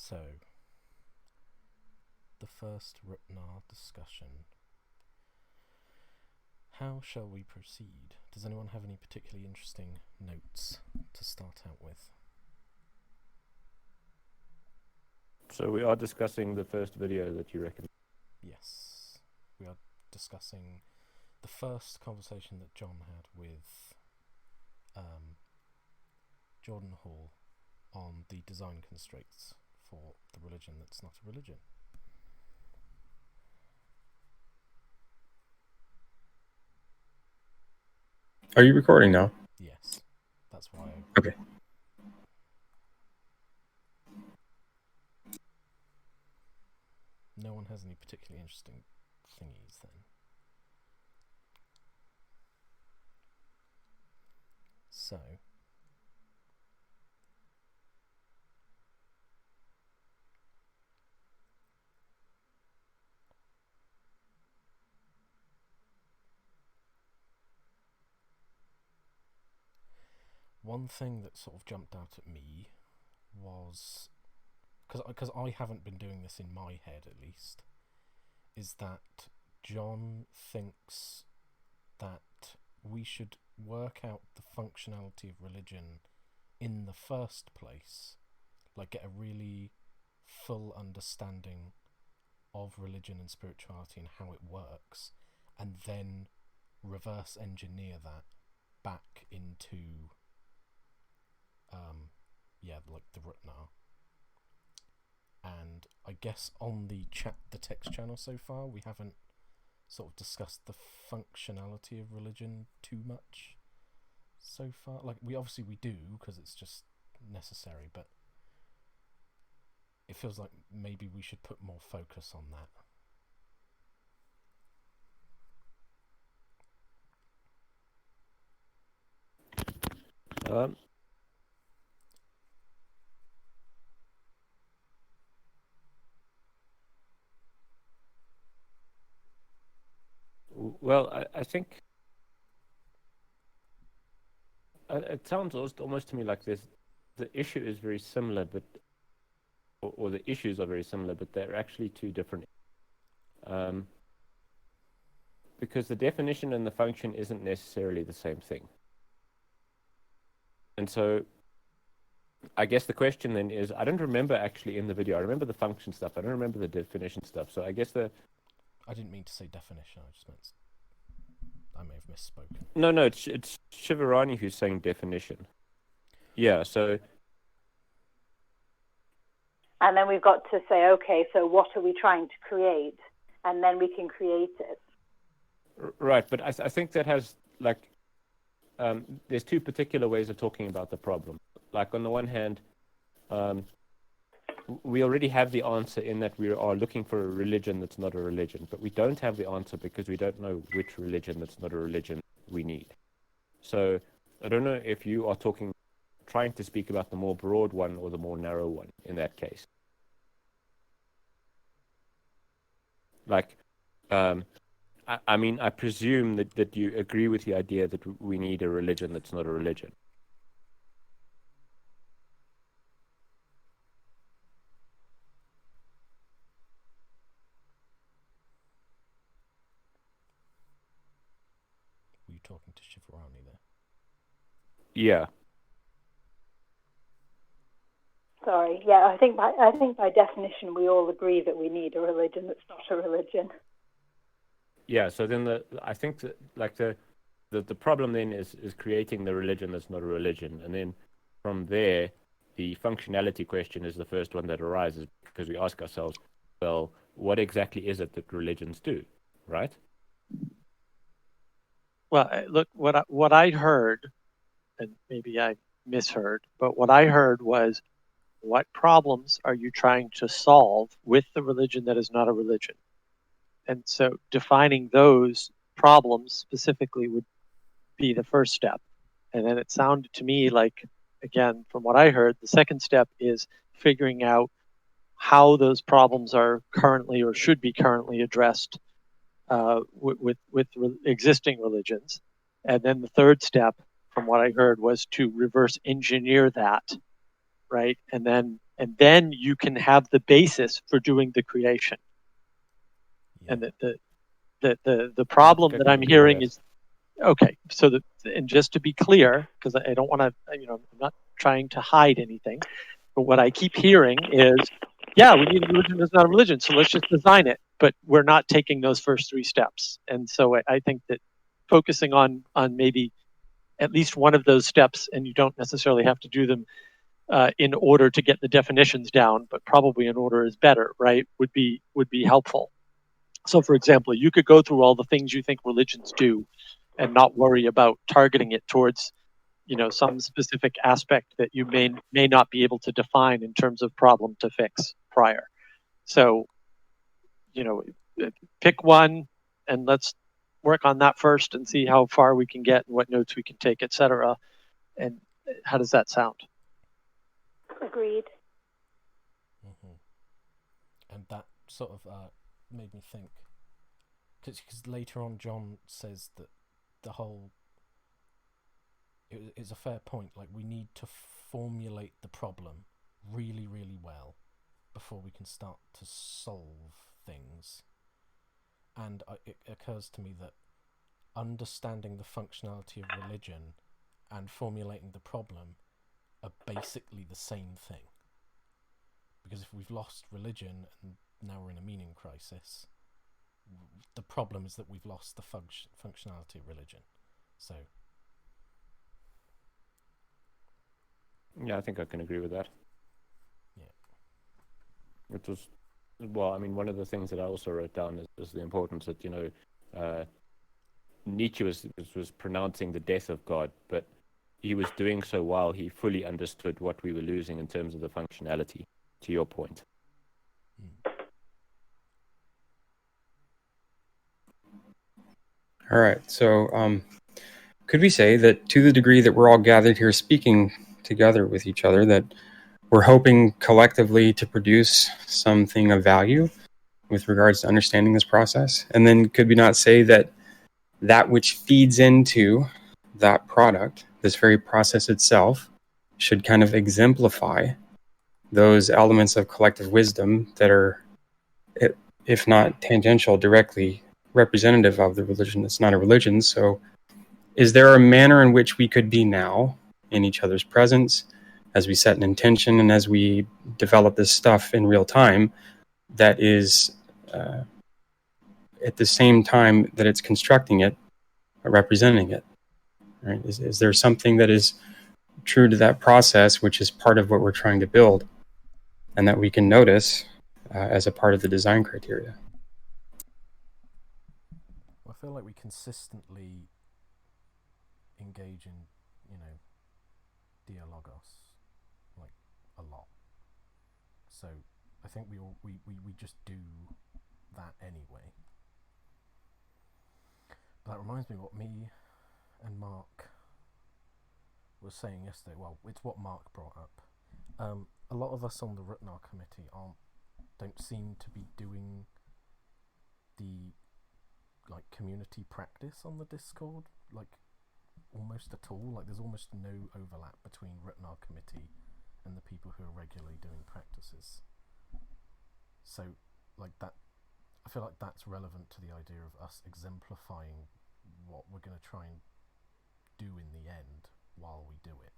So, the first RTNAR discussion. How shall we proceed? Does anyone have any particularly interesting notes to start out with? So we are discussing the first video that you recommended. Yes, we are discussing the first conversation that John had with Jordan Hall on the design constraints for the religion that's not a religion. Are you recording now? Yes, that's why. Okay. No one has any particularly interesting thingies then. So, one thing that sort of jumped out at me was, because I haven't been doing this in my head at least, is that John thinks that we should work out the functionality of religion in the first place, like get a really full understanding of religion and spirituality and how it works, and then reverse engineer that back into like the RTNAR. And I guess on the text channel so far, we haven't sort of discussed the functionality of religion too much so far. Like, we do, because it's just necessary, but it feels like maybe we should put more focus on that. Well, I think it sounds almost to me like the issue is very similar, but or the issues are very similar, but they're actually two different. Because the definition and the function isn't necessarily the same thing. And so I guess the question then is, I don't remember actually in the video. I remember the function stuff. I don't remember the definition stuff. So I guess I didn't mean to say definition. I just meant I may have misspoken. No, it's Shivarani who's saying definition. Yeah, so. And then we've got to say, okay, so what are we trying to create? And then we can create it. Right, but I think that has, like, there's two particular ways of talking about the problem. Like, on the one hand, we already have the answer in that we are looking for a religion that's not a religion, but we don't have the answer because we don't know which religion that's not a religion we need. So I don't know if you are trying to speak about the more broad one or the more narrow one in that case. Like, I mean, I presume that you agree with the idea that we need a religion that's not a religion. Were you talking to Shivarani there? Yeah. Sorry. Yeah, I think by definition we all agree that we need a religion that's not a religion. Yeah. So then I think that the problem then is creating the religion that's not a religion, and then from there the functionality question is the first one that arises, because we ask ourselves, well, what exactly is it that religions do, right? Well, look, what I heard, and maybe I misheard, but what I heard was, what problems are you trying to solve with the religion that is not a religion? And so defining those problems specifically would be the first step. And then it sounded to me like, again, from what I heard, the second step is figuring out how those problems are currently or should be currently addressed with existing religions. And then the third step, from what I heard, was to reverse engineer that right? And then you can have the basis for doing the creation. Yeah. And the problem that I'm hearing is, okay, so and just to be clear, because I don't want to, I'm not trying to hide anything, but what I keep hearing is, yeah, we need a religion that's not a religion, so let's just design it. But we're not taking those first three steps. And so I think that focusing on maybe at least one of those steps, and you don't necessarily have to do them in order to get the definitions down, but probably in order is better, right? Would be helpful. So, for example, you could go through all the things you think religions do, and not worry about targeting it towards, some specific aspect that you may not be able to define in terms of problem to fix prior. So, pick one, and let's work on that first and see how far we can get and what notes we can take, etc. And how does that sound? Agreed. And that sort of made me think, because later on John says that the whole, it's a fair point, like we need to formulate the problem really, really well before we can start to solve things. And it occurs to me that understanding the functionality of religion and formulating the problem are basically the same thing. Because if we've lost religion and now we're in a meaning crisis, the problem is that we've lost the functionality of religion. So, yeah, I think I can agree with that. Yeah. It was, well, I mean, one of the things that I also wrote down is the importance that, Nietzsche was pronouncing the death of God, but he was doing so while he fully understood what we were losing in terms of the functionality, to your point. All right. So, could we say that to the degree that we're all gathered here speaking together with each other, that we're hoping collectively to produce something of value with regards to understanding this process? And then could we not say that that which feeds into that product, this very process itself, should kind of exemplify those elements of collective wisdom that are, if not tangential, directly representative of the religion that's not a religion? So is there a manner in which we could be now in each other's presence as we set an intention and as we develop this stuff in real time that is at the same time that it's constructing it, representing it? Right? Is there something that is true to that process, which is part of what we're trying to build, and that we can notice as a part of the design criteria? I feel like we consistently engage in, dialogos, like a lot. So I think we just do that anyway. But that reminds me what me and Mark was saying yesterday. Well, it's what Mark brought up. A lot of us on the RTNAR committee don't seem to be doing the community practice on the Discord almost at all. There's almost no overlap between RTNAR committee and the people who are regularly doing practices. So that, I feel like that's relevant to the idea of us exemplifying what we're going to try and do in the end while we do it.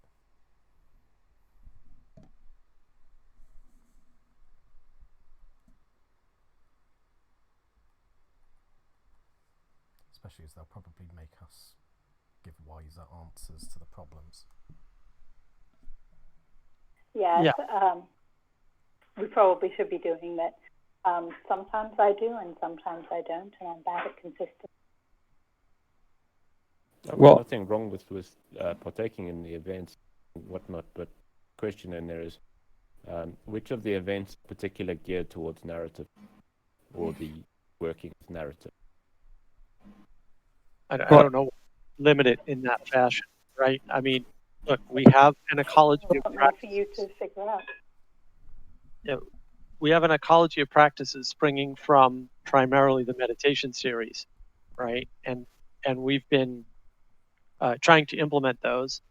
Especially as they'll probably make us give wiser answers to the problems. Yes, we probably should be doing that. Sometimes I do and sometimes I don't, and I'm bad at consistency. Well, nothing wrong with partaking in the events and whatnot, but the question in there is, which of the events particular geared towards narrative or the working with narrative? I don't know, limit it in that fashion, right? I mean, look, we have an ecology of practices. For you to figure out. Yeah, we have an ecology of practices springing from primarily the meditation series, right? And we've been trying to implement those.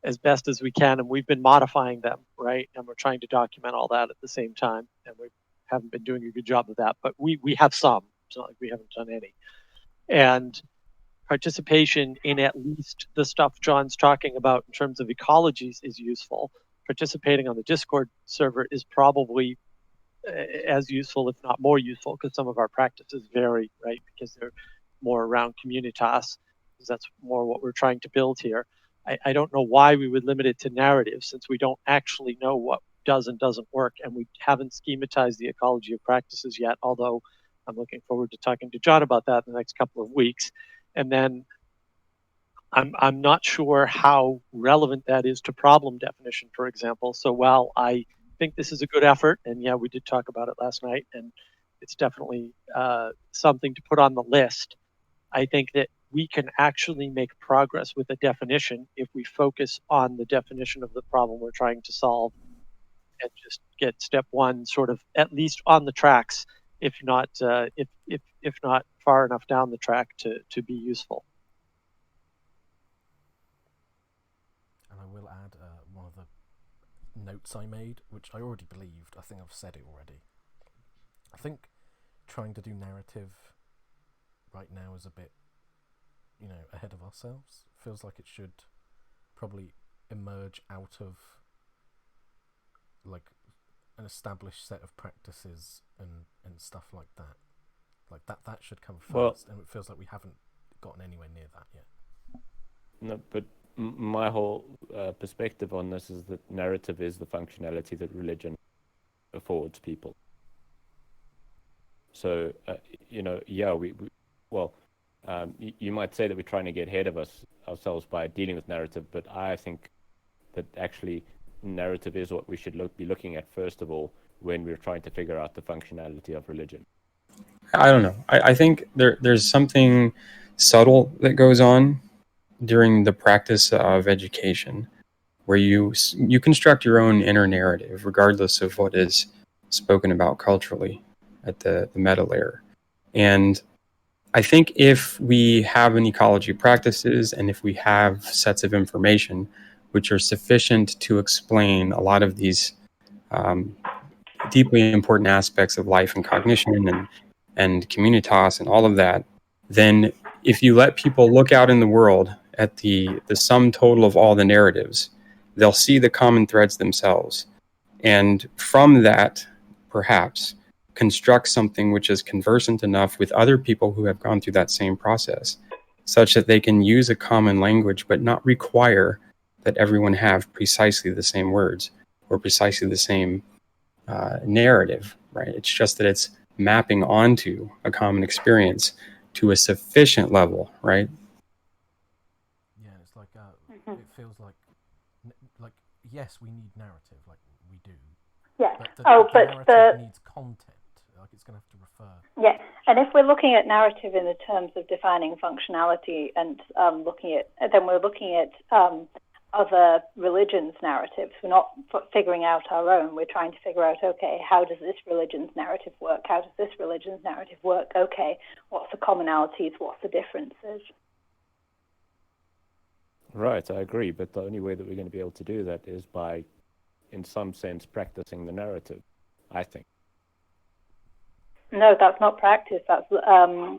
as best as we can, and we've been modifying them, right? And we're trying to document all that at the same time, and we haven't been doing a good job of that, but we have some. It's not like we haven't done any. And participation in at least the stuff John's talking about in terms of ecologies is useful. Participating on the Discord server is probably as useful, if not more useful, because some of our practices vary, right? Because they're more around communitas, because that's more what we're trying to build here. I don't know why we would limit it to narrative, since we don't actually know what does and doesn't work, and we haven't schematized the ecology of practices yet, although I'm looking forward to talking to John about that in the next couple of weeks. And then I'm not sure how relevant that is to problem definition, for example. So while I think this is a good effort, and yeah, we did talk about it last night, and it's definitely something to put on the list, I think that we can actually make progress with a definition if we focus on the definition of the problem we're trying to solve and just get step one sort of at least on the tracks, if not if not far enough down the track to be useful. And I will add one of the notes I made, which I already believed. I think I've said it already. I think trying to do narrative right now is a bit, ahead of ourselves. Feels like it should probably emerge out of like an established set of practices and stuff like that. Like that should come first, and it feels like we haven't gotten anywhere near that yet. No, but my whole perspective on this is that narrative is the functionality that religion affords people. So, you might say that we're trying to get ahead of ourselves by dealing with narrative, but I think that actually narrative is what we should be looking at first of all when we're trying to figure out the functionality of religion. I don't know. I think there's something subtle that goes on during the practice of education where you construct your own inner narrative regardless of what is spoken about culturally at the meta layer. And I think if we have an ecology practices and if we have sets of information which are sufficient to explain a lot of these deeply important aspects of life and cognition and communitas and all of that, then if you let people look out in the world at the sum total of all the narratives, they'll see the common threads themselves. And from that, perhaps, construct something which is conversant enough with other people who have gone through that same process, such that they can use a common language but not require that everyone have precisely the same words or precisely the same narrative, right? It's just that it's mapping onto a common experience to a sufficient level, right? Yeah, it's like it feels like yes, we need narrative, like we do. Yeah. But the narrative needs content. Like it's going to have to refer. Yeah, and if we're looking at narrative in the terms of defining functionality and then we're looking at other religions' narratives. We're not figuring out our own. We're trying to figure out, okay, how does this religion's narrative work? How does this religion's narrative work? Okay, what's the commonalities? What's the differences? Right, I agree. But the only way that we're going to be able to do that is by, in some sense, practicing the narrative, I think. No, that's not practice. That's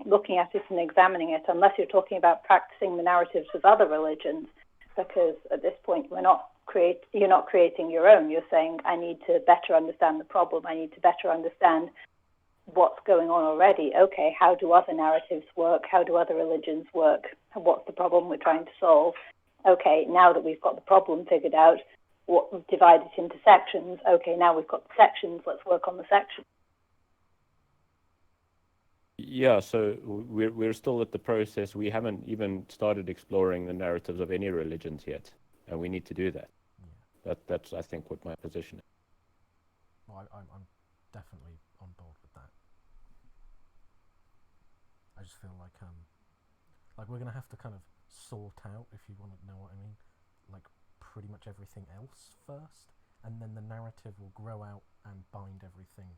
looking at it and examining it, unless you're talking about practicing the narratives of other religions, because at this point you're not creating your own. You're saying, I need to better understand the problem. I need to better understand what's going on already. Okay, how do other narratives work? How do other religions work? What's the problem we're trying to solve? Okay, now that we've got the problem figured out, divide it into sections. Okay, now we've got the sections. Let's work on the sections. Yeah, so we're still at the process. We haven't even started exploring the narratives of any religions yet, and we need to do that. Yeah. That's I think what my position is. Well, I'm definitely on board with that. I just feel like we're gonna have to kind of sort out, if you want to know what I mean, like pretty much everything else first, and then the narrative will grow out and bind everything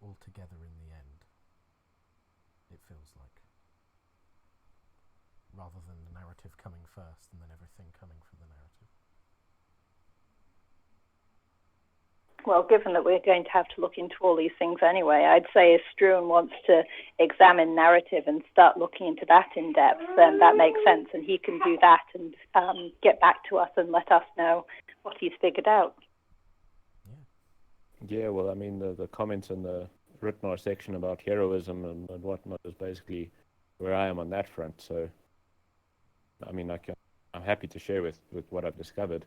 all together in the end. It feels like, rather than the narrative coming first and then everything coming from the narrative. Well, given that we're going to have to look into all these things anyway, I'd say if Struan wants to examine narrative and start looking into that in depth, then that makes sense, and he can do that and get back to us and let us know what he's figured out. Yeah, well, I mean, the comments in the RTNAR section about heroism and whatnot is basically where I am on that front. So, I mean, I'm happy to share with what I've discovered.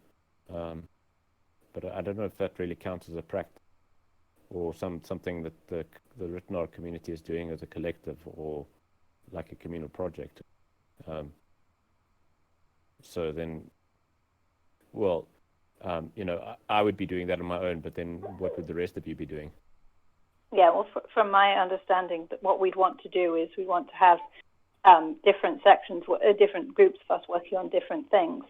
But I don't know if that really counts as a practice or something that the RTNAR community is doing as a collective or like a communal project. So then, well, I would be doing that on my own, but then what would the rest of you be doing? Yeah, well, from my understanding, what we'd want to do is we want to have different sections, different groups of us working on different things.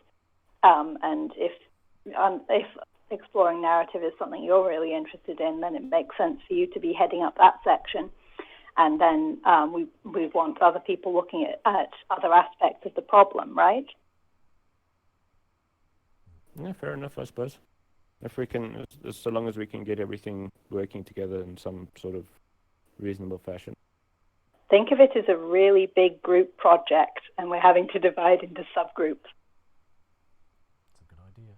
And if exploring narrative is something you're really interested in, then it makes sense for you to be heading up that section. And then we want other people looking at other aspects of the problem, right? Yeah, fair enough, I suppose. If we can, so long as we can get everything working together in some sort of reasonable fashion. Think of it as a really big group project, and we're having to divide into subgroups. That's a good idea.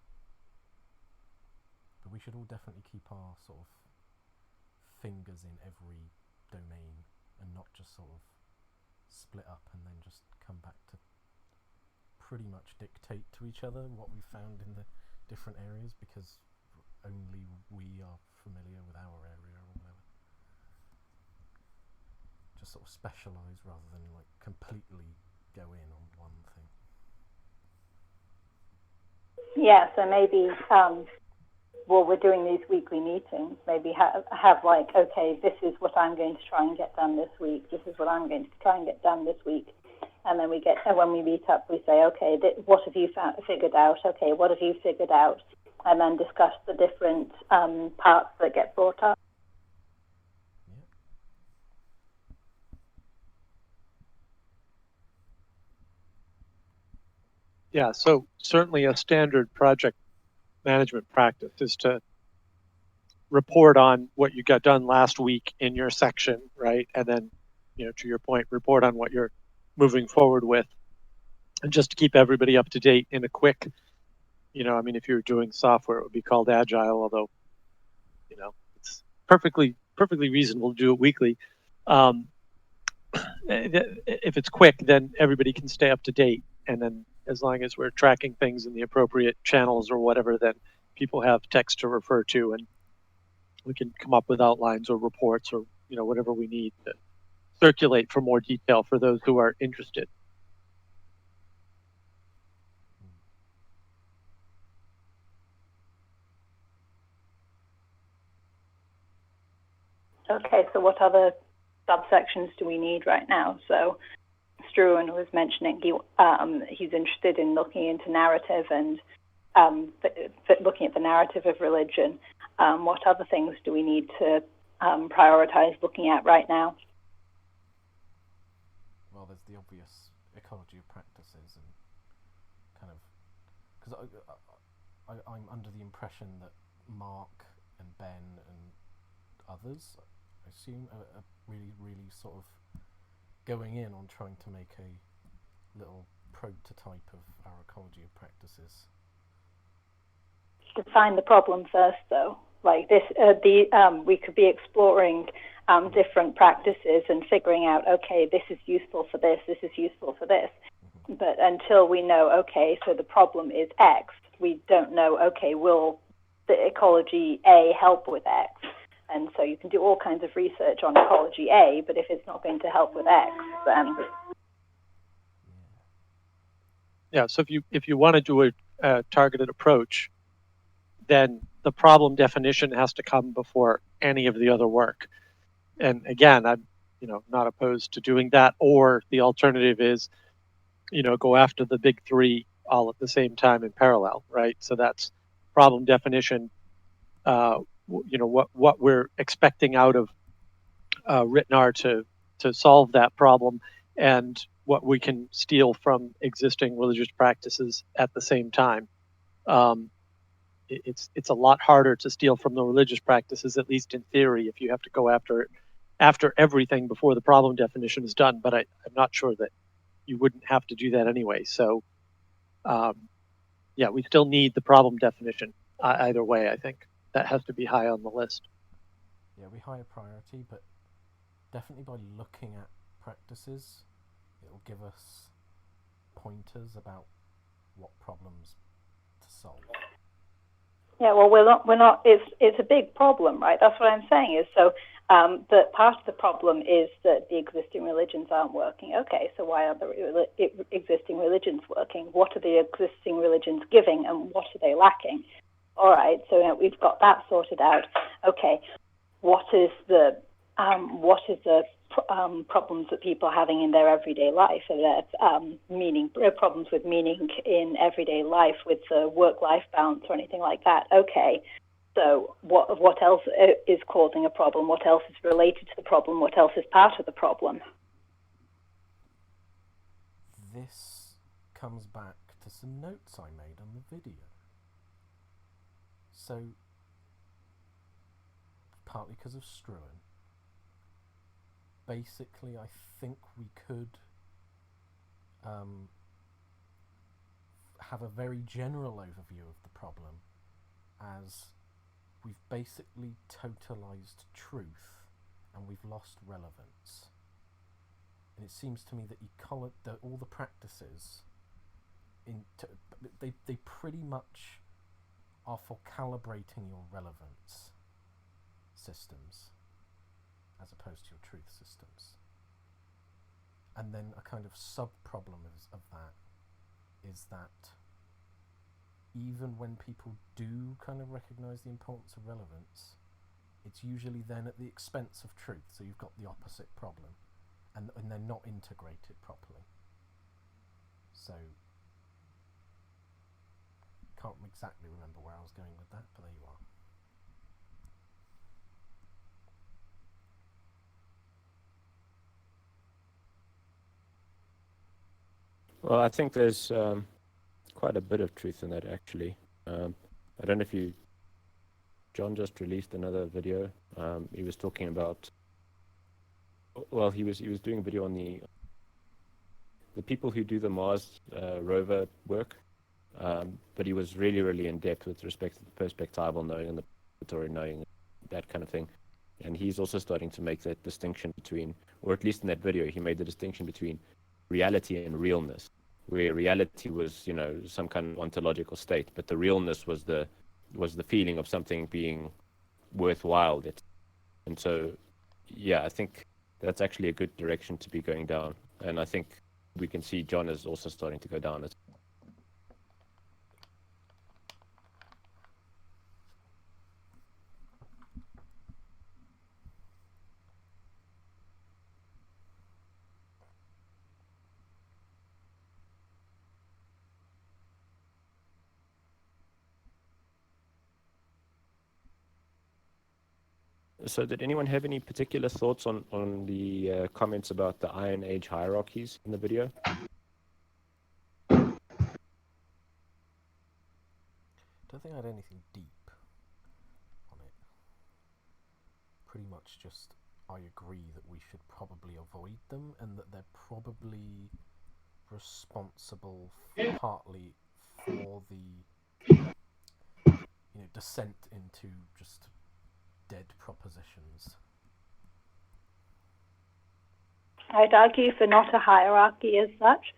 But we should all definitely keep our sort of fingers in every domain and not just sort of split up and then just come back to pretty much dictate to each other what we found in the different areas, because only we are familiar with our area or whatever. Just sort of specialise rather than like completely go in on one thing. Yeah, so maybe we're doing these weekly meetings. Maybe have like, okay, this is what I'm going to try and get done this week. This is what I'm going to try and get done this week. And then when we meet up, we say, okay, what have you figured out? Okay, what have you figured out? And then discuss the different parts that get brought up. Yeah, so certainly a standard project management practice is to report on what you got done last week in your section, right? And then, to your point, report on what you're moving forward with. And just to keep everybody up to date in a quick, if you're doing software, it would be called Agile, although, it's perfectly reasonable to do it weekly. If it's quick, then everybody can stay up to date. And then as long as we're tracking things in the appropriate channels or whatever, then people have text to refer to, and we can come up with outlines or reports or, whatever we need to circulate for more detail for those who are interested. Okay, so what other subsections do we need right now? So Struan was mentioning he's interested in looking into narrative and looking at the narrative of religion. What other things do we need to prioritize looking at right now? Well, there's the obvious ecology of practices, and kind of because I'm under the impression that Mark and Ben and others, I assume, are really, really sort of going in on trying to make a little prototype of our ecology of practices. Define the problem first, though. Like this, we could be exploring different practices and figuring out, okay, this is useful for this, this is useful for this. Mm-hmm. But until we know, okay, so the problem is X, we don't know, okay, will the ecology A help with X? And so you can do all kinds of research on ecology A, but if it's not going to help with X, then... Yeah, so if you want to do a targeted approach, then the problem definition has to come before any of the other work. And again, I'm not opposed to doing that, or the alternative is, go after the big three all at the same time in parallel, right? So that's problem definition, what we're expecting out of RTNAR to solve that problem, and what we can steal from existing religious practices at the same time. it's a lot harder to steal from the religious practices, at least in theory, if you have to go after everything before the problem definition is done. But I'm not sure that you wouldn't have to do that anyway. So, yeah, we still need the problem definition either way. I think that has to be high on the list. Yeah, we higher priority, but definitely by looking at practices, it'll give us pointers about what problems to solve. Yeah, well, we're not. It's a big problem, right? That's what I'm saying. Is so that part of the problem is that the existing religions aren't working. Okay, so why are the existing religions working? What are the existing religions giving, and what are they lacking? All right, so we've got that sorted out. Okay, what is the problems that people are having in their everyday life? Are there problems with meaning in everyday life, with work-life balance or anything like that? Okay, so what else is causing a problem? What else is related to the problem? What else is part of the problem? This comes back to some notes I made on the video. So, partly because of Struan, basically, I think we could have a very general overview of the problem as we've basically totalized truth and we've lost relevance. And it seems to me that all the practices, they pretty much are for calibrating your relevance systems as opposed to your truth systems. And then a kind of sub-problem of that is that even when people do kind of recognise the importance of relevance, it's usually then at the expense of truth. So you've got the opposite problem, and they're not integrated properly. So, can't exactly remember where I was going with that, but there you are. Well, I think there's quite a bit of truth in that, actually. I don't know if John just released another video. He was talking about, well, he was doing a video on the people who do the Mars rover work, but he was really, really in depth with respect to the perspectival knowing and the predicatory knowing, that kind of thing. And he's also starting to make that distinction between, or at least in that video, he made the distinction between reality and realness, where reality was, some kind of ontological state, but the realness was the feeling of something being worthwhile. And so, yeah, I think that's actually a good direction to be going down. And I think we can see John is also starting to go down it. So did anyone have any particular thoughts on the comments about the Iron Age hierarchies in the video? Don't think I had anything deep on it. Pretty much just, I agree that we should probably avoid them and that they're probably responsible partly for the descent into just dead propositions. I'd argue for not a hierarchy as such,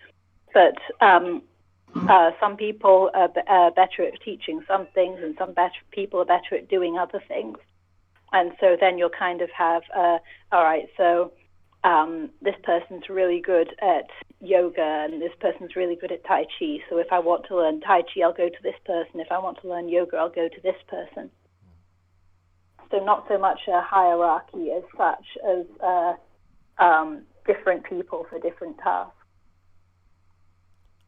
but some people are better at teaching some things, and some people are better at doing other things. And so then you'll kind of have, all right, so this person's really good at yoga, and this person's really good at Tai Chi. So if I want to learn Tai Chi, I'll go to this person. If I want to learn yoga, I'll go to this person. So not so much a hierarchy as such as different people for different tasks.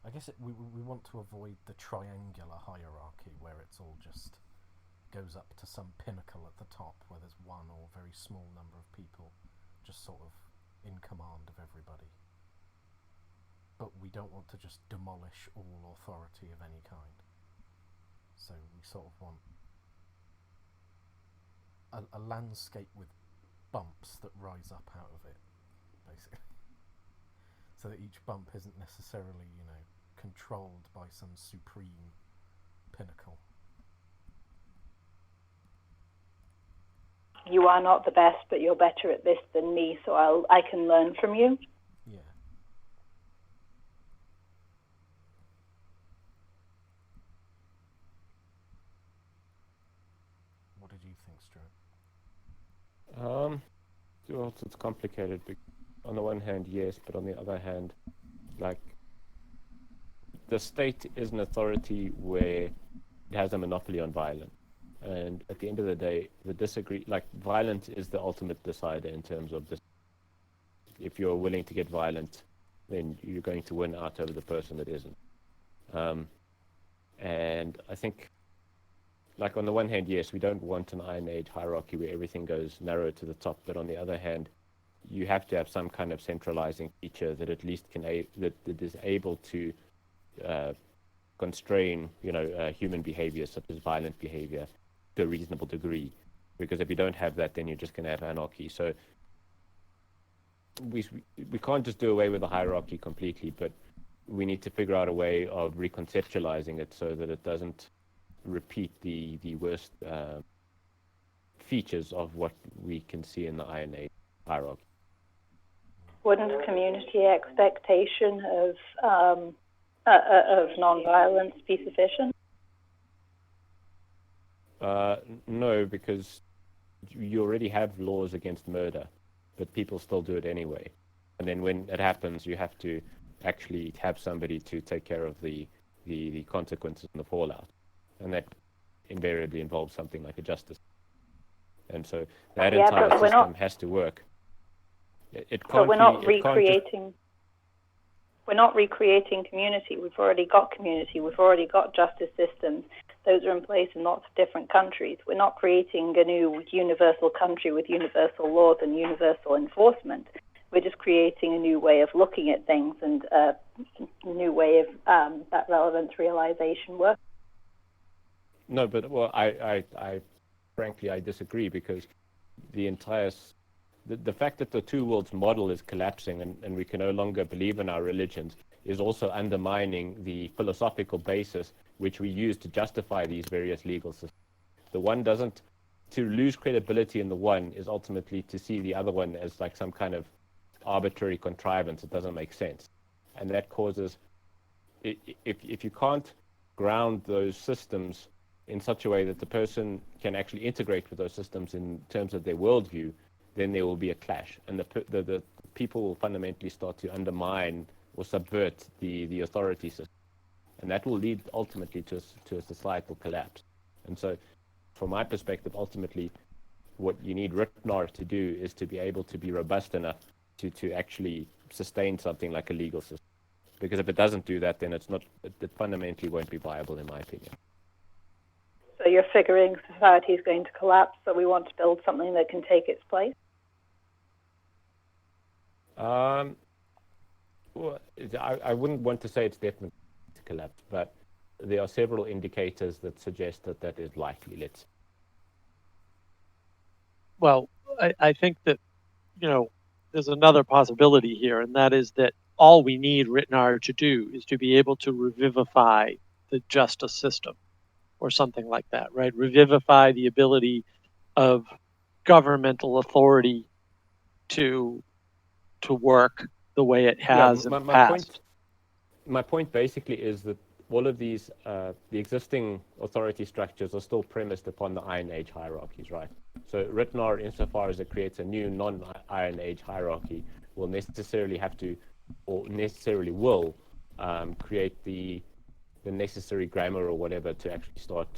I guess we want to avoid the triangular hierarchy where it's all just goes up to some pinnacle at the top where there's one or very small number of people just sort of in command of everybody. But we don't want to just demolish all authority of any kind. So we sort of want a landscape with bumps that rise up out of it, basically. So that each bump isn't necessarily, controlled by some supreme pinnacle. You are not the best, but you're better at this than me, so I can learn from you. Yeah. What did you think, Stuart? Well, it's complicated. On the one hand, yes, but on the other hand, like, the state is an authority where it has a monopoly on violence. And at the end of the day, violence is the ultimate decider in terms of this. If you're willing to get violent, then you're going to win out over the person that isn't. And I think, like, on the one hand, yes, we don't want an Iron Age hierarchy where everything goes narrow to the top. But on the other hand, you have to have some kind of centralizing feature that at least that is able to constrain, human behavior, such as violent behavior, to a reasonable degree. Because if you don't have that, then you're just going to have anarchy. So we can't just do away with the hierarchy completely, but we need to figure out a way of reconceptualizing it so that it doesn't repeat the worst features of what we can see in the Iron Age hierarchy. Wouldn't community expectation of non-violence be sufficient? No, because you already have laws against murder, but people still do it anyway. And then when it happens, you have to actually have somebody to take care of the consequences and the fallout. And that invariably involves something like a justice. And so that entire system has to work. But we're not recreating. We're not recreating community. We've already got community. We've already got justice systems. Those are in place in lots of different countries. We're not creating a new universal country with universal laws and universal enforcement. We're just creating a new way of looking at things and a new way of that relevance realization work. No, but I frankly I disagree, because the fact that the two worlds model is collapsing and we can no longer believe in our religions is also undermining the philosophical basis which we use to justify these various legal systems. To lose credibility in the one is ultimately to see the other one as like some kind of arbitrary contrivance. It doesn't make sense. And that causes, if you can't ground those systems in such a way that the person can actually integrate with those systems in terms of their worldview, then there will be a clash, and the people will fundamentally start to undermine or subvert the authority system, and that will lead ultimately to a societal collapse. And so, from my perspective, ultimately, what you need RTNAR to do is to be able to be robust enough to actually sustain something like a legal system. Because if it doesn't do that, then it fundamentally won't be viable, in my opinion. So you're figuring society is going to collapse, so we want to build something that can take its place? Well, I wouldn't want to say it's definitely to collapse, but there are several indicators that suggest that is likely. Well, I think that, there's another possibility here, and that is that all we need RTNAR to do is to be able to revivify the justice system or something like that, right? Revivify the ability of governmental authority to work the way it has in the past. My point basically is that all of these, the existing authority structures are still premised upon the Iron Age hierarchies, right? So RTNAR, insofar as it creates a new non-Iron Age hierarchy, will necessarily have to, or necessarily will, create the necessary grammar or whatever to actually start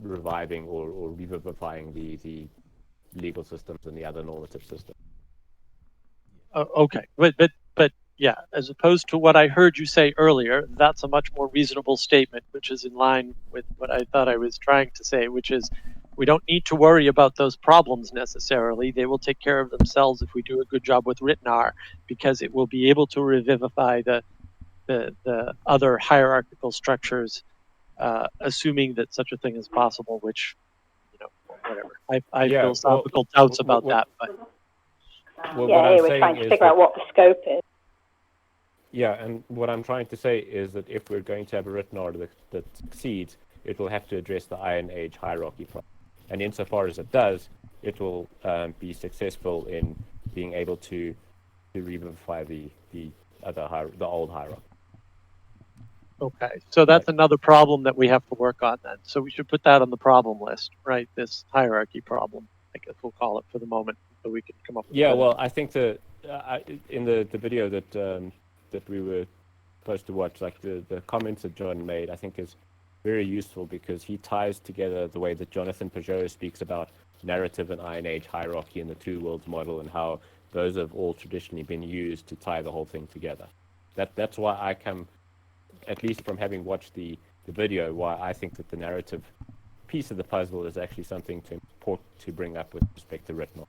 reviving or revivifying the legal systems and the other normative systems. Okay, but yeah, as opposed to what I heard you say earlier, that's a much more reasonable statement, which is in line with what I thought I was trying to say, which is we don't need to worry about those problems necessarily. They will take care of themselves if we do a good job with RTNAR, because it will be able to revivify the other hierarchical structures assuming that such a thing is possible, which, whatever. I have Yeah, philosophical doubts about what- that, but Well, yeah, what I'm here we're saying trying to is figure that, out what the scope is. yeah, and what I'm trying to say is that if we're going to have a RTNAR that succeeds, it will have to address the Iron Age hierarchy problem. And insofar as it does, it will be successful in being able to revivify the old hierarchy. okay. So that's another problem that we have to work on then. So we should put that on the problem list, right? This hierarchy problem, I guess we'll call it for the moment, so we can come up with Yeah, a well, I think in the video that we were supposed to watch, like the comments that John made, I think is very useful because he ties together the way that Jonathan Peugeot speaks about narrative and Iron Age hierarchy in the two worlds model and how those have all traditionally been used to tie the whole thing together. That's why I come, at least from having watched the video, why I think that the narrative piece of the puzzle is actually something to bring up with respect to RTNAR.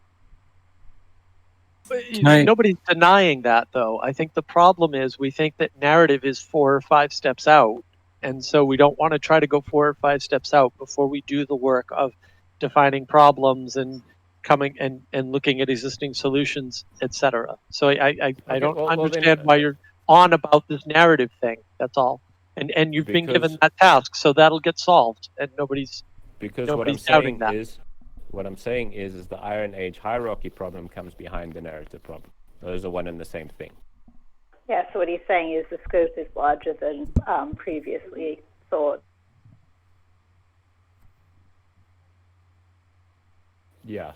Nobody's denying that, though. I think the problem is we think that narrative is 4 or 5 steps out, and so we don't want to try to go 4 or 5 steps out before we do the work of defining problems and coming and looking at existing solutions, etc. So I don't understand why you're on about this narrative thing. That's all. And you've been given that task, so that'll get solved, and nobody's doubting that. What I'm saying is the Iron Age hierarchy problem comes behind the narrative problem. Those are one and the same thing. Yeah, so what he's saying is the scope is larger than previously thought. Yeah.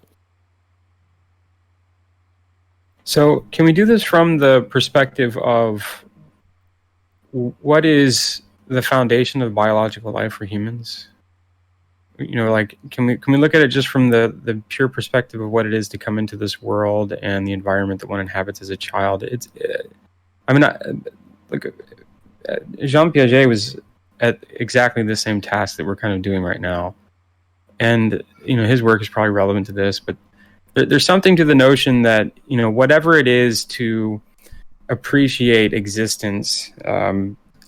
So can we do this from the perspective of what is the foundation of biological life for humans? Like, can we look at it just from the pure perspective of what it is to come into this world and the environment that one inhabits as a child? Jean Piaget was at exactly the same task that we're kind of doing right now, and his work is probably relevant to this. But there's something to the notion that whatever it is to appreciate existence.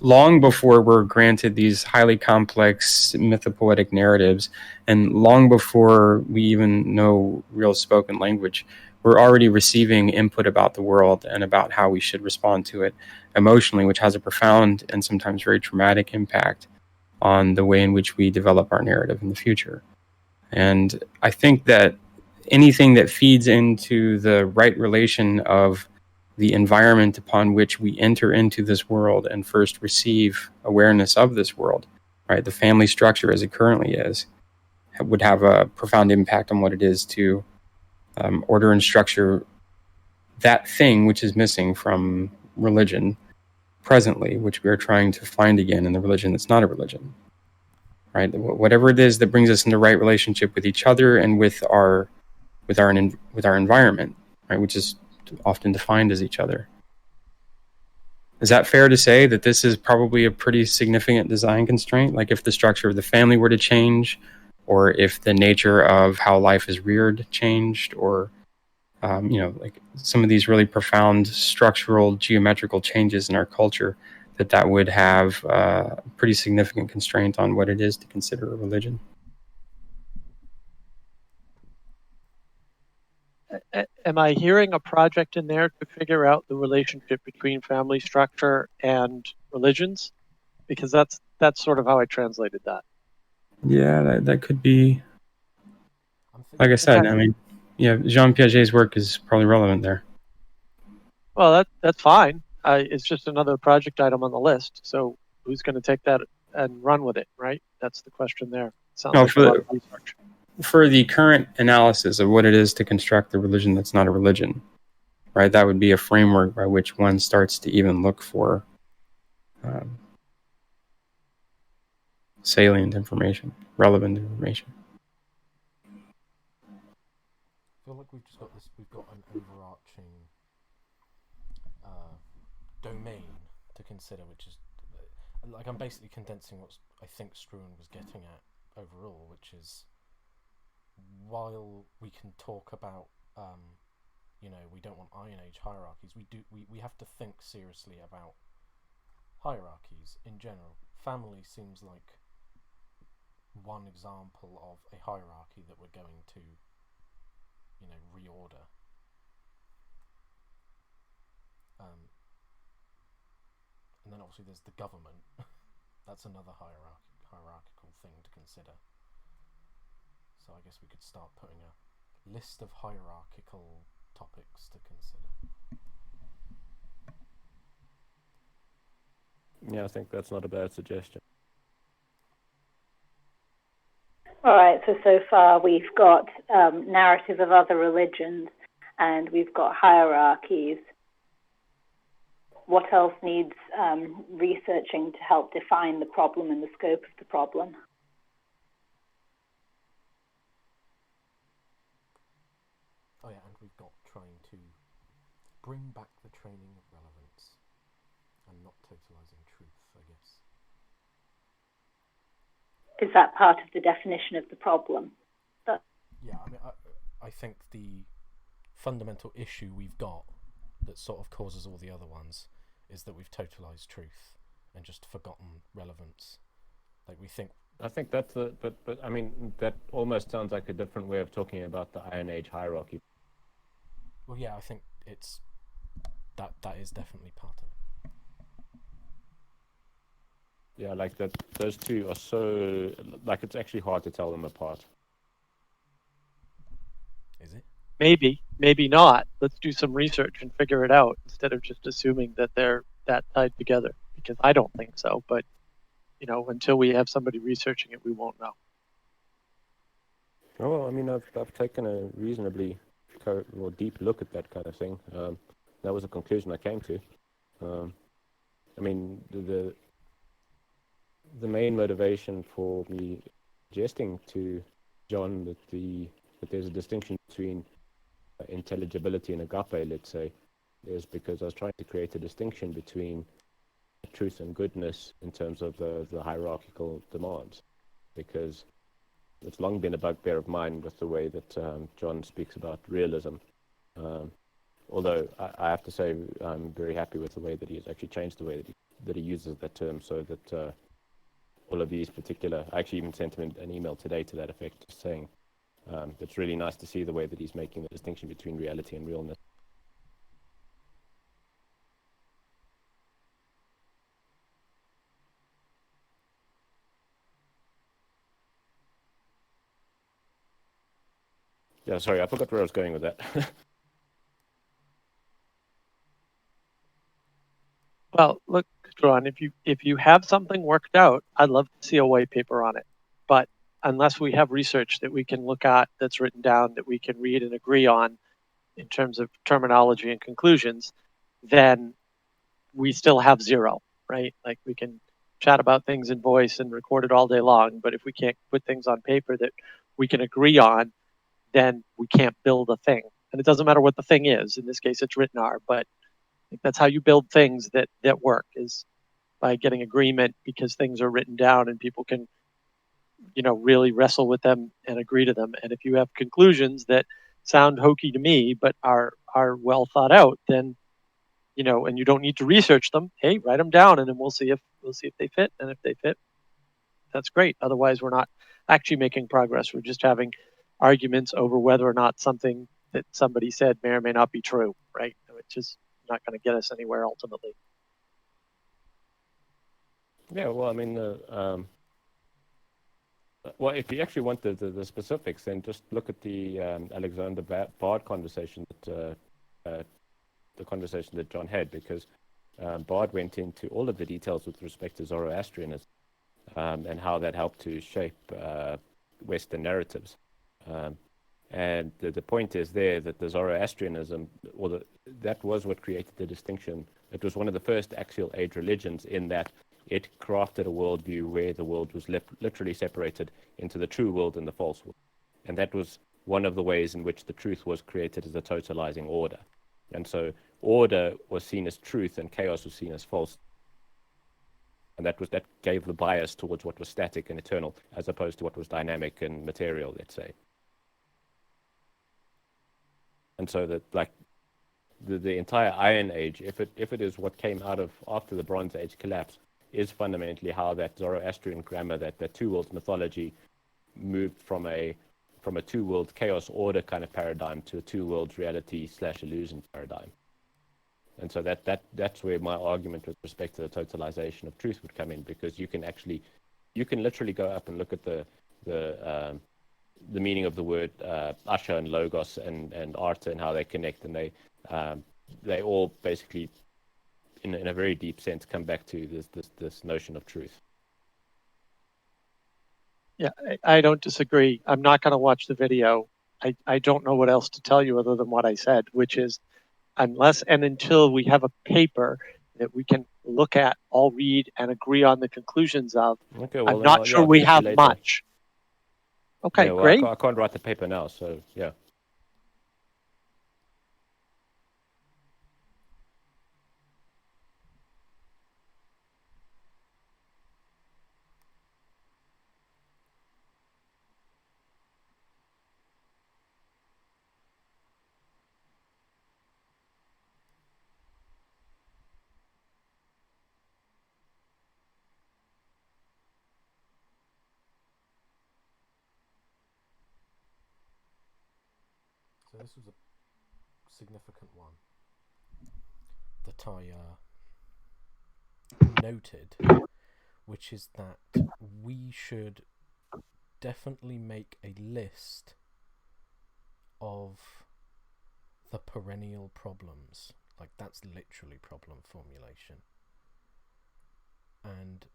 Long before we're granted these highly complex mythopoetic narratives, and long before we even know real spoken language, we're already receiving input about the world and about how we should respond to it emotionally, which has a profound and sometimes very traumatic impact on the way in which we develop our narrative in the future. And I think that anything that feeds into the right relation of the environment upon which we enter into this world and first receive awareness of this world, right? The family structure as it currently is would have a profound impact on what it is to order and structure that thing which is missing from religion presently, which we are trying to find again in the religion that's not a religion, right? Whatever it is that brings us into right relationship with each other and with our environment, right? Which is often defined as each other. Is that fair to say that this is probably a pretty significant design constraint? Like if the structure of the family were to change, or if the nature of how life is reared changed, or like some of these really profound structural geometrical changes in our culture, that would have a pretty significant constraint on what it is to consider a religion. Am I hearing a project in there to figure out the relationship between family structure and religions? Because that's sort of how I translated that. Yeah, that could be. Like I said, Jean Piaget's work is probably relevant there. Well, that's fine. It's just another project item on the list. So who's going to take that and run with it, right? That's the question there. Sounds like a lot of research. For the current analysis of what it is to construct a religion that's not a religion, right? That would be a framework by which one starts to even look for salient information, relevant information. I feel like we've got an overarching domain to consider, which is like I'm basically condensing what I think Struan was getting at overall, which is while we can talk about we don't want Iron Age hierarchies, we have to think seriously about hierarchies in general. Family seems like one example of a hierarchy that we're going to, reorder. And then obviously there's the government. That's another hierarchical thing to consider. So I guess we could start putting a list of hierarchical topics to consider. Yeah, I think that's not a bad suggestion. All right, so far we've got narrative of other religions and we've got hierarchies. What else needs researching to help define the problem and the scope of the problem? Oh yeah, and we've got trying to bring back the training of relevance and not totalizing truth, I guess. Is that part of the definition of the problem? Yeah, I mean, I think the fundamental issue we've got that sort of causes all the other ones is that we've totalized truth and just forgotten relevance. Like we think. I think that's but I mean that almost sounds like a different way of talking about the Iron Age hierarchy. Well, yeah, I think it's that is definitely part of it. Yeah, like that. Those two are so like it's actually hard to tell them apart. Is it? Maybe not. Let's do some research and figure it out instead of just assuming that they're that tied together. Because I don't think so. But until we have somebody researching it, we won't know. Oh, well, I mean, I've taken a reasonably deep look at that kind of thing. That was a conclusion I came to. I mean, the main motivation for me suggesting to John that there's a distinction between intelligibility and agape, let's say, is because I was trying to create a distinction between truth and goodness in terms of the hierarchical demands, because it's long been a bugbear of mine with the way that John speaks about realism. Although I have to say I'm very happy with the way that he has actually changed the way that he uses that term, so that all of these particular, I actually even sent him an email today to that effect, saying it's really nice to see the way that he's making the distinction between reality and realness. Yeah, sorry, I forgot where I was going with that. Well, look, John, if you have something worked out, I'd love to see a white paper on it. But unless we have research that we can look at that's written down that we can read and agree on in terms of terminology and conclusions, then we still have zero, right? Like we can chat about things in voice and record it all day long, but if we can't put things on paper that we can agree on, then we can't build a thing. And it doesn't matter what the thing is. In this case, it's RTNAR, but I think that's how you build things that work, is by getting agreement, because things are written down and people can, really wrestle with them and agree to them. And if you have conclusions that sound hokey to me but are well thought out, then and you don't need to research them. Hey, write them down, and then we'll see if they fit. And if they fit, that's great. Otherwise, we're not actually making progress. We're just having arguments over whether or not something that somebody said may or may not be true, right? Which is not going to get us anywhere ultimately. Yeah, well, I mean, well, if you actually want the specifics, then just look at the Alexander Bard conversation that the conversation that John had, because Bard went into all of the details with respect to Zoroastrianism and how that helped to shape Western narratives. And the point is there that the Zoroastrianism, that was what created the distinction. It was one of the first axial age religions in that it crafted a worldview where the world was literally separated into the true world and the false world. And that was one of the ways in which the truth was created as a totalizing order. And so order was seen as truth and chaos was seen as false. And that gave the bias towards what was static and eternal as opposed to what was dynamic and material, let's say. And so that, like, the entire Iron Age, if it is what came out of after the Bronze Age collapse, is fundamentally how that Zoroastrian grammar, that two worlds mythology, moved from a two world chaos order kind of paradigm to a two worlds reality / illusion paradigm. And so that's where my argument with respect to the totalization of truth would come in, because you can literally go up and look at the meaning of the word asha and logos and arta and how they connect, and they all basically in a very deep sense come back to this notion of truth. Yeah, I don't disagree. I'm not going to watch the video. I don't know what else to tell you other than what I said, which is unless and until we have a paper that we can look at, all read, and agree on the conclusions of, Okay, well, I'm not sure we have much. Okay, yeah, well, great. I can't write the paper now, so yeah. So this was a significant one that I noted, which is that we should definitely make a list of the perennial problems. Like, that's literally problem formulation. And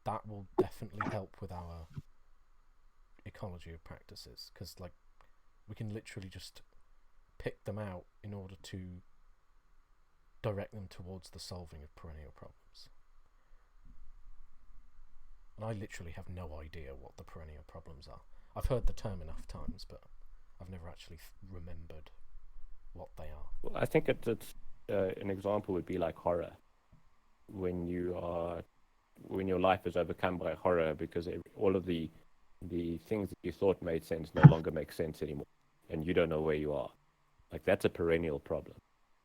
that will definitely help with our ecology of practices, because like we can literally just pick them out in order to direct them towards the solving of perennial problems. And I literally have no idea what the perennial problems are. I've heard the term enough times, but I've never actually remembered what they are. Well, I think it's an example would be like horror. When your life is overcome by horror because all of the things that you thought made sense no longer make sense anymore, and you don't know where you are. Like, that's a perennial problem,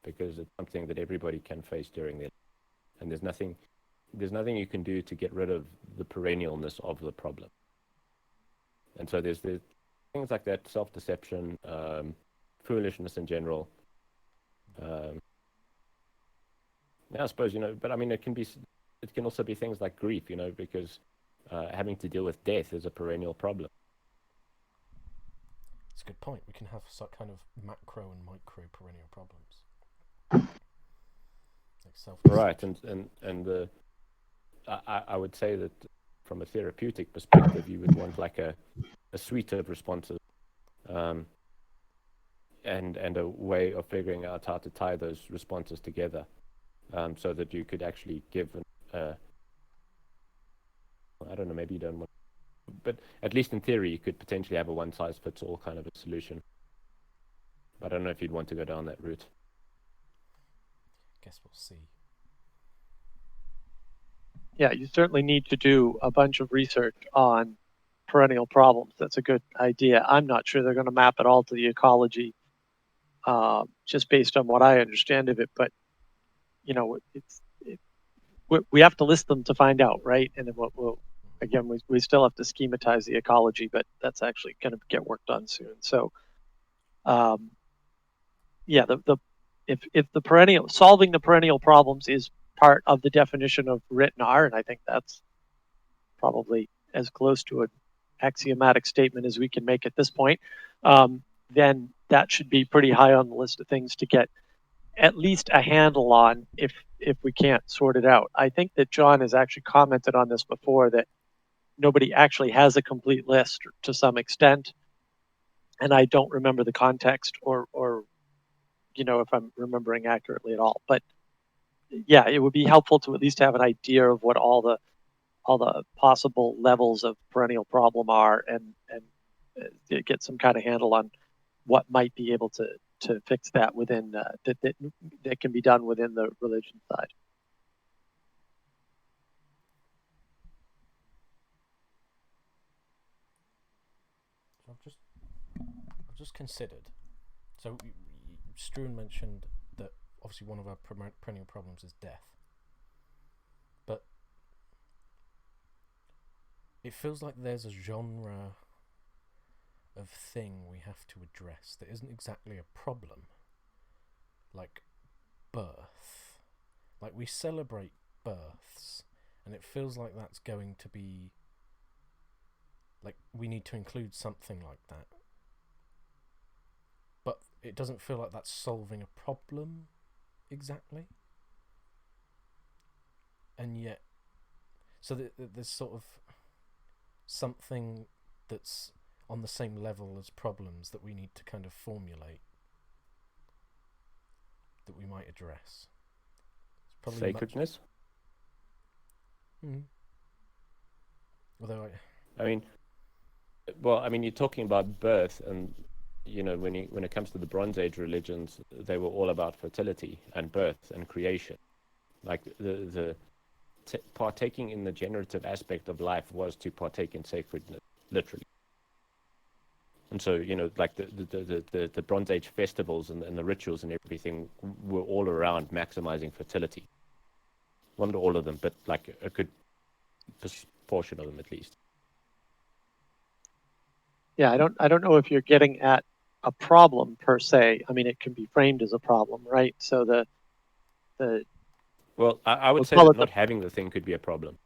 because it's something that everybody can face during their life, and there's nothing you can do to get rid of the perennialness of the problem. And so there's things like that, self-deception, foolishness in general. I suppose, but I mean, it can also be things like grief, because having to deal with death is a perennial problem. It's a good point. We can have some kind of macro and micro perennial problems. Like self-deception. Right, and I would say that from a therapeutic perspective, you would want like a suite of responses, and a way of figuring out how to tie those responses together, so that you could actually give I don't know, maybe you don't want, but at least in theory you could potentially have a one-size-fits-all kind of a solution. But I don't know if you'd want to go down that route. Guess we'll see. Yeah, you certainly need to do a bunch of research on perennial problems. That's a good idea. I'm not sure they're going to map it all to the ecology, just based on what I understand of it. But we have to list them to find out, right? And then again, we still have to schematize the ecology, but that's actually going to get work done soon. So, if the solving the perennial problems is part of the definition of RTNAR, and I think that's probably as close to an axiomatic statement as we can make at this point, then that should be pretty high on the list of things to get at least a handle on if we can't sort it out. I think that John has actually commented on this before, that nobody actually has a complete list to some extent, and I don't remember the context or if I'm remembering accurately at all. But yeah, it would be helpful to at least have an idea of what all the possible levels of perennial problem are, and get some kind of handle on what might be able to fix that within that can be done within the religion side. I've just considered. So Struan mentioned that obviously one of our perennial problems is death, but it feels like there's a genre of thing we have to address that isn't exactly a problem, like birth. Like, we celebrate births, and it feels like that's going to be, like, we need to include something like that. But it doesn't feel like that's solving a problem exactly. And yet, so there's sort of something that's on the same level as problems that we need to kind of formulate, that we might address. It's probably Sacredness? Although I mean, you're talking about birth, and when it comes to the Bronze Age religions, they were all about fertility and birth and creation. Like the partaking in the generative aspect of life was to partake in sacredness, literally. And so, like the Bronze Age festivals and the rituals and everything were all around maximizing fertility. Not all of them, but like a good portion of them at least. Yeah, I don't know if you're getting at a problem per se. I mean, it can be framed as a problem, right? So well, I would say call that it not having the thing could be a problem.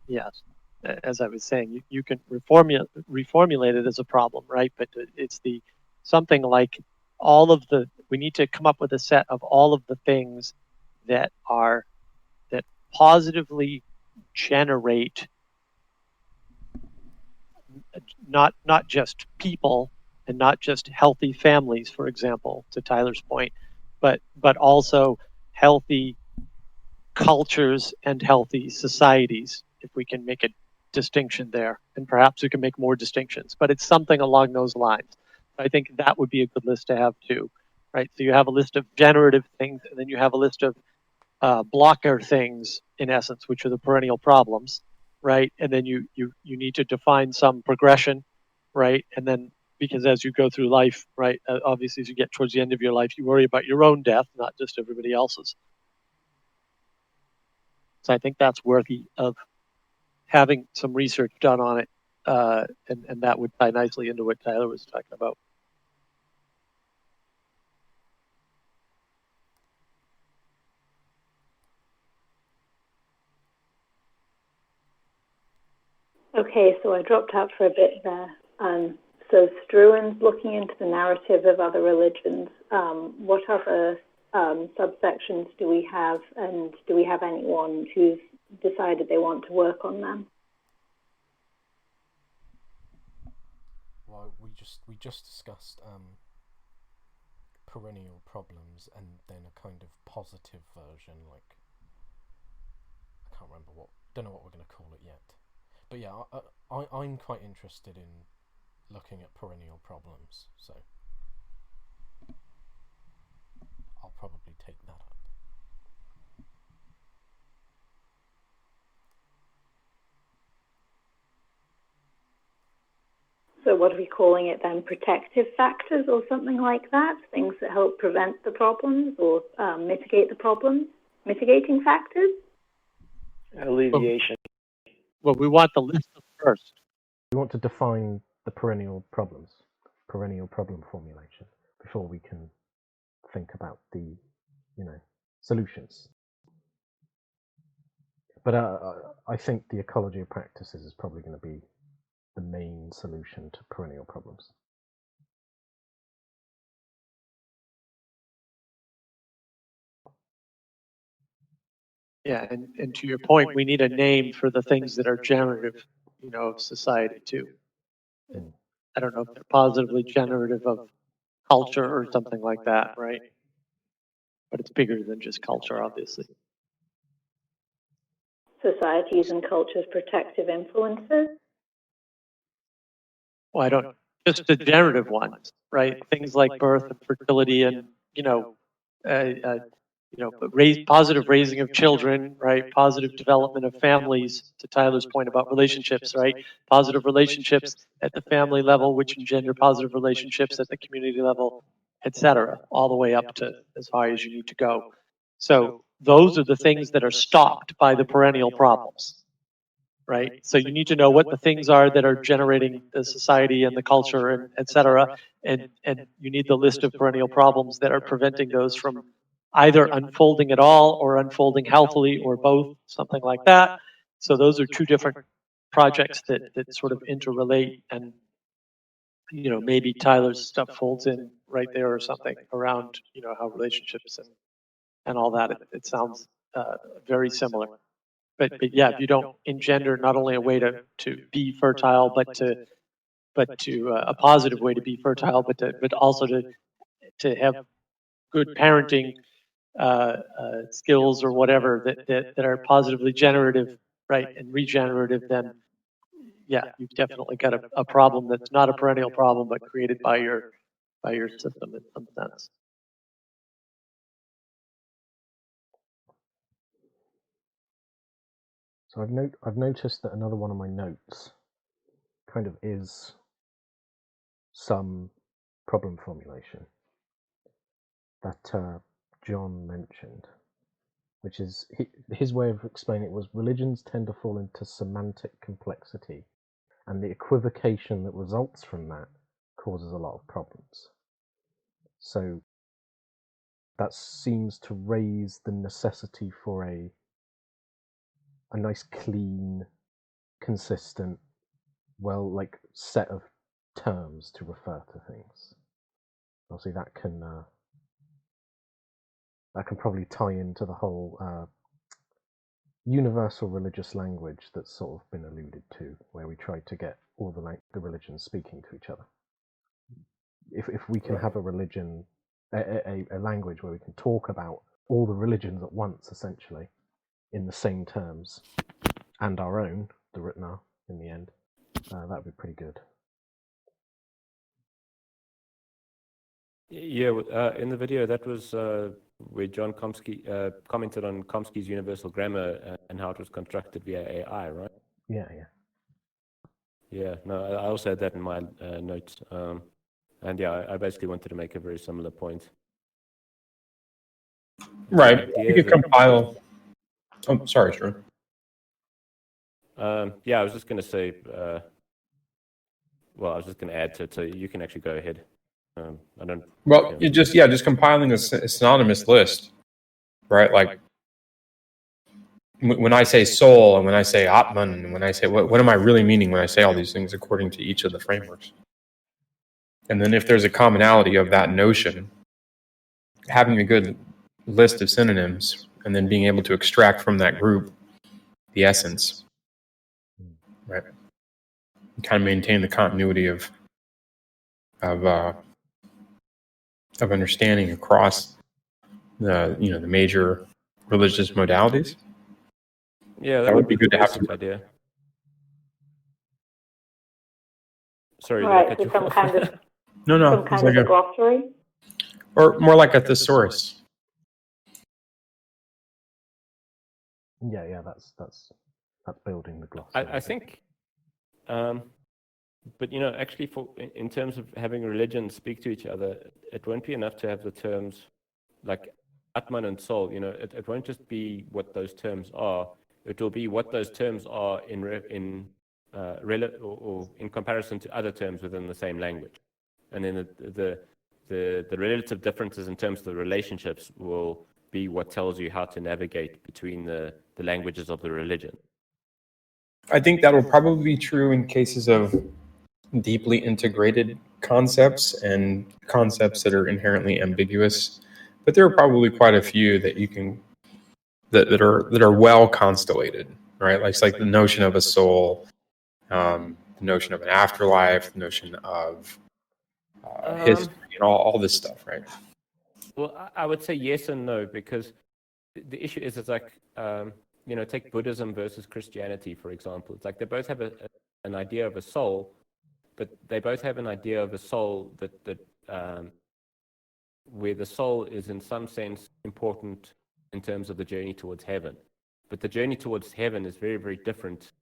Yes, as I was saying, you can reformulate it as a problem, right? But it's something like we need to come up with a set of all of the things that positively generate not just people and not just healthy families, for example, to Tyler's point, but also healthy cultures and healthy societies, if we can make a distinction there. And perhaps we can make more distinctions, but it's something along those lines. I think that would be a good list to have too, right? So you have a list of generative things, and then you have a list of blocker things, in essence, which are the perennial problems, right? And then you need to define some progression, right? And then, because as you go through life, right, obviously as you get towards the end of your life, you worry about your own death, not just everybody else's. So I think that's worthy of having some research done on it, and that would tie nicely into what Tyler was talking about. Okay, so I dropped out for a bit there. So Struan's looking into the narrative of other religions. What other subsections do we have, and do we have anyone who's decided they want to work on them? Well, we just discussed perennial problems, and then a kind of positive version, like, I can't remember don't know what we're going to call it yet. But yeah, I'm quite interested in looking at perennial problems, so I'll probably take that up. So what are we calling it then? Protective factors or something like that? Things that help prevent the problems or mitigate the problems? Mitigating factors? Alleviation. Well, we want the list first. We want to define the perennial problem formulation before we can think about the, solutions. But I think the ecology of practices is probably going to be the main solution to perennial problems. Yeah, and to your point, we need a name for the things that are generative, of society too. I don't know if they're positively generative of culture or something like that, right? But it's bigger than just culture, obviously. Societies and cultures' protective influences? Well, I don't, just the generative ones, right? Things like birth and fertility and, positive raising of children, right? Positive development of families, to Tyler's point about relationships, right? Positive relationships at the family level, which engender positive relationships at the community level, et cetera, all the way up to as high as you need to go. So those are the things that are stopped by the perennial problems, right? So you need to know what the things are that are generating the society and the culture and et cetera. And you need the list of perennial problems that are preventing those from either unfolding at all or unfolding healthily or both, something like that. So those are two different projects that sort of interrelate, and maybe Tyler's stuff folds in right there or something around how relationships and all that. It sounds very similar. But yeah, if you don't engender not only a way to be fertile, but to a positive way to be fertile, but also to have good parenting skills or whatever that are positively generative, right, and regenerative, then yeah, you've definitely got a problem that's not a perennial problem, but created by your system in some sense. So I've noticed that another one of my notes kind of is some problem formulation that John mentioned, which is his way of explaining it was religions tend to fall into semantic complexity, and the equivocation that results from that causes a lot of problems. So that seems to raise the necessity for a nice, clean, consistent, set of terms to refer to things. Obviously, that can probably tie into the whole universal religious language that's sort of been alluded to, where we try to get all the religions speaking to each other. If we can have a religion, a language where we can talk about all the religions at once, essentially, in the same terms, and our own, the RTNAR, in the end, that would be pretty good. Yeah, in the video, that was where John Chomsky commented on Chomsky's universal grammar and how it was constructed via AI, right? Yeah. Yeah, no, I also had that in my notes. And yeah, I basically wanted to make a very similar point. Right. You could compile. Oh, sorry, sure. Yeah, I was just going to say, I was just going to add to it, so you can actually go ahead. I don't. Well, you just compiling a synonymous list, right? Like when I say soul and when I say Atman and when I say what am I really meaning when I say all these things according to each of the frameworks? And then if there's a commonality of that notion, having a good list of synonyms and then being able to extract from that group the essence, right? Kind of maintain the continuity of understanding across the the major religious modalities. Yeah, that would be good to have some idea. Sorry, right, so some kind of no, some kind of a glossary, or more like a thesaurus. Yeah, that's building the glossary. I think, but actually, in terms of having religions speak to each other, it won't be enough to have the terms like Atman and Soul. It won't just be what those terms are. It will be what those terms are in comparison to other terms within the same language, and then the relative differences in terms of the relationships will be what tells you how to navigate between the languages of the religion. I think that will probably be true in cases of deeply integrated concepts and concepts that are inherently ambiguous, but there are probably quite a few that you can that are well constellated, right? Like it's like the notion of a soul, the notion of an afterlife, the notion of history, and all this stuff, right? Well, I would say yes and no, because the issue is it's like take Buddhism versus Christianity, for example. It's like they both have an idea of a soul, but they both have an idea of a soul that where the soul is in some sense important in terms of the journey towards heaven. But the journey towards heaven is very, very different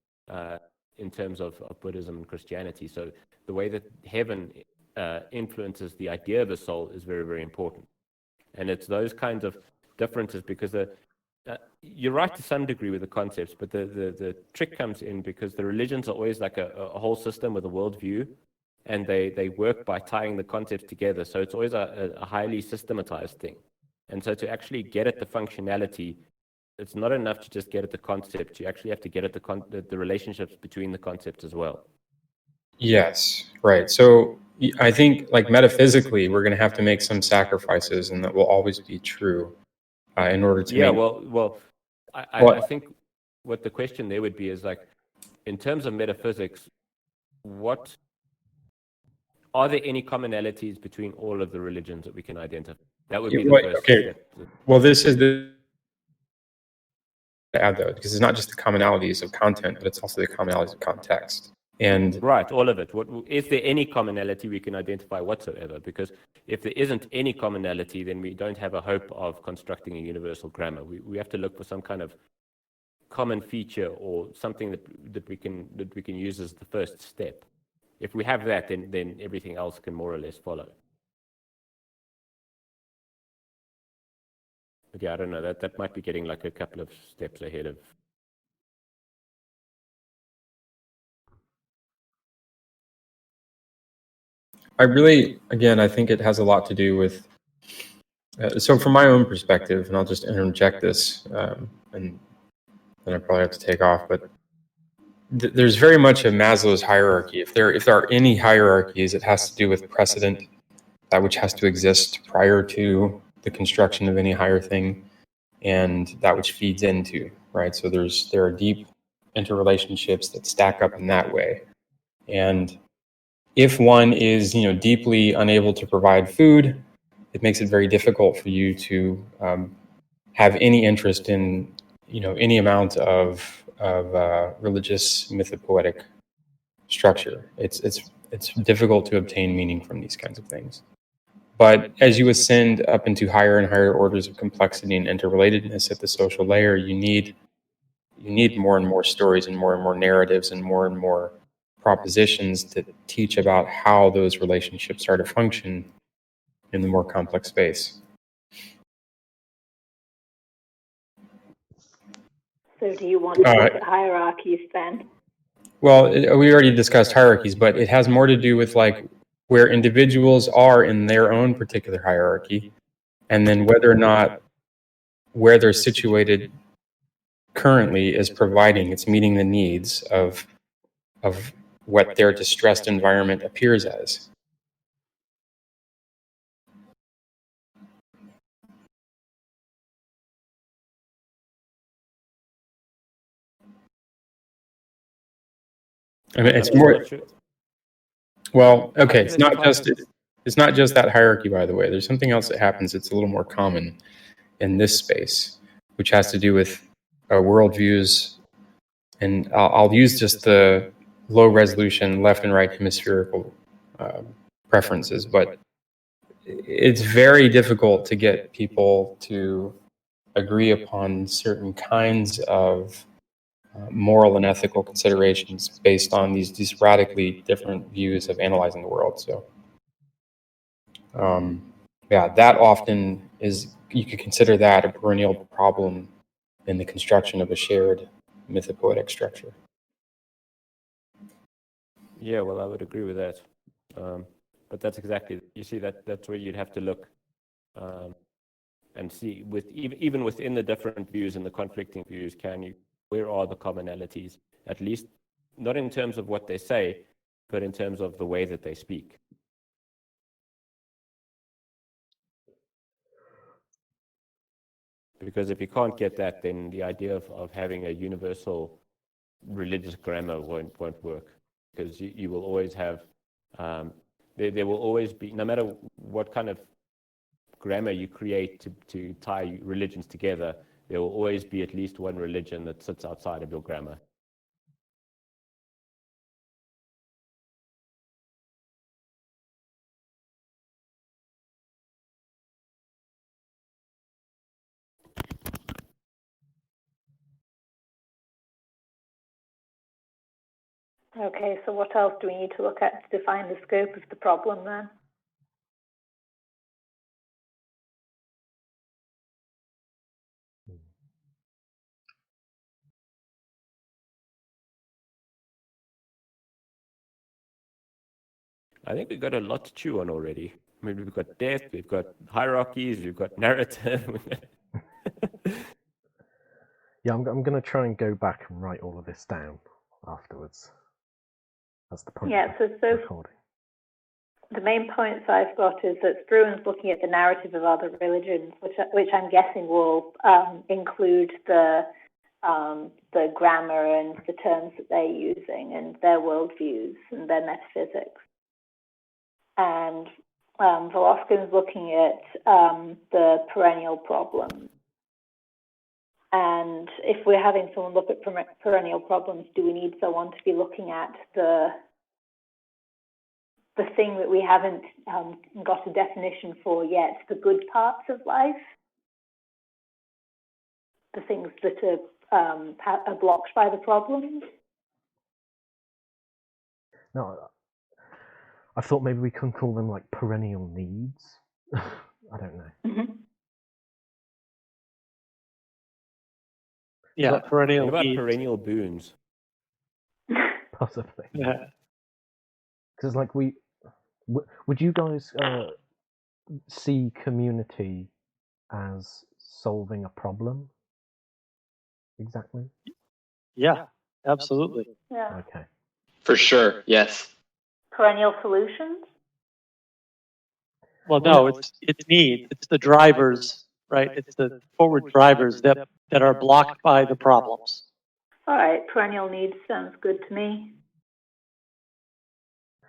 in terms of Buddhism and Christianity. So the way that heaven influences the idea of a soul is very, very important. And it's those kinds of differences, because you're right to some degree with the concepts, but the trick comes in because the religions are always like a whole system with a worldview, and they work by tying the concepts together. So it's always a highly systematized thing. And so to actually get at the functionality, it's not enough to just get at the concept. You actually have to get at the relationships between the concepts as well. Yes, right. So I think, like, metaphysically, we're going to have to make some sacrifices, and that will always be true in order to make. Well, I think what the question there would be is, like, in terms of metaphysics, what are there any commonalities between all of the religions that we can identify? That would be the first step. Well, this is the to add, though, because it's not just the commonalities of content, but it's also the commonalities of context. And right, all of it. Is there any commonality we can identify whatsoever? Because if there isn't any commonality, then we don't have a hope of constructing a universal grammar. We have to look for some kind of common feature or something that we can use as the first step. If we have that, then everything else can more or less follow. But yeah, I don't know. That might be getting like a couple of steps ahead of. I think it has a lot to do with. So from my own perspective, and I'll just interject this, and then I probably have to take off, but there's very much a Maslow's hierarchy. If there are any hierarchies, it has to do with precedent, that which has to exist prior to the construction of any higher thing, and that which feeds into, right? So there are deep interrelationships that stack up in that way. And if one is, deeply unable to provide food, it makes it very difficult for you to have any interest in, any amount of religious mythopoetic structure. It's difficult to obtain meaning from these kinds of things. But as you ascend up into higher and higher orders of complexity and interrelatedness at the social layer, you need more and more stories and more narratives and more propositions that teach about how those relationships are to function in the more complex space. So do you want to look at hierarchies then? Well, we already discussed hierarchies, but it has more to do with, like, where individuals are in their own particular hierarchy, and then whether or not where they're situated currently is providing, it's meeting the needs of what their distressed environment appears as. I mean, it's more. Well, okay, it's not just that hierarchy, by the way. There's something else that happens that's a little more common in this space, which has to do with worldviews, and I'll use just the low resolution left and right hemispherical preferences, but it's very difficult to get people to agree upon certain kinds of moral and ethical considerations based on these radically different views of analyzing the world. So, that often is, you could consider that a perennial problem in the construction of a shared mythopoetic structure. Yeah, well, I would agree with that. But that's exactly, you see, that's where you'd have to look and see, even within the different views and the conflicting views, where are the commonalities, at least not in terms of what they say, but in terms of the way that they speak. Because if you can't get that, then the idea of having a universal religious grammar won't work, because you will always have, there will always be, no matter what kind of grammar you create to tie religions together, there will always be at least one religion that sits outside of your grammar. Okay, so what else do we need to look at to define the scope of the problem then? I think we've got a lot to chew on already. I mean, we've got death, we've got hierarchies, we've got narrative. Yeah, I'm going to try and go back and write all of this down afterwards. That's the point Yeah, of the so recording. the main points I've got is that Struan's looking at the narrative of other religions, which I'm guessing will include the grammar and the terms that they're using and their worldviews and their metaphysics. And Voloskin's looking at the perennial problems. And if we're having someone look at perennial problems, do we need someone to be looking at the thing that we haven't got a definition for yet, the good parts of life, the things that are blocked by the problems? No, I thought maybe we can call them like perennial needs. I don't know. Mm-hmm. Yeah, perennial What about needs. perennial boons? Possibly. Yeah. Because like would you guys see community as solving a problem? Exactly. Yeah, absolutely. Yeah. Okay. For sure, yes. Perennial solutions? Well, no, it's needs. It's the drivers, right? It's the forward drivers that are blocked by the problems. All right, perennial needs sounds good to me.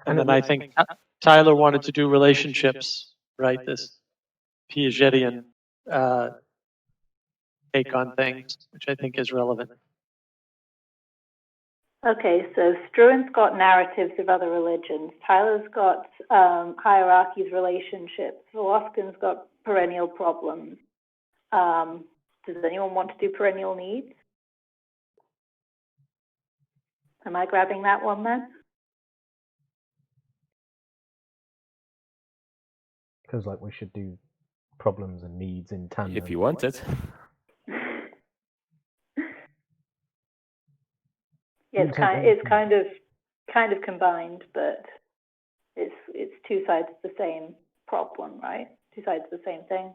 And then I think Tyler wanted to do relationships, right? This Piagetian take on things, which I think is relevant. Okay, so Struan's got narratives of other religions. Tyler's got hierarchies, relationships. Voloskin's got perennial problems. Does anyone want to do perennial needs? Am I grabbing that one then? Because like we should do problems and needs in tandem. If you want it. Yeah, it's kind of combined, but it's two sides of the same problem, right? Two sides of the same thing.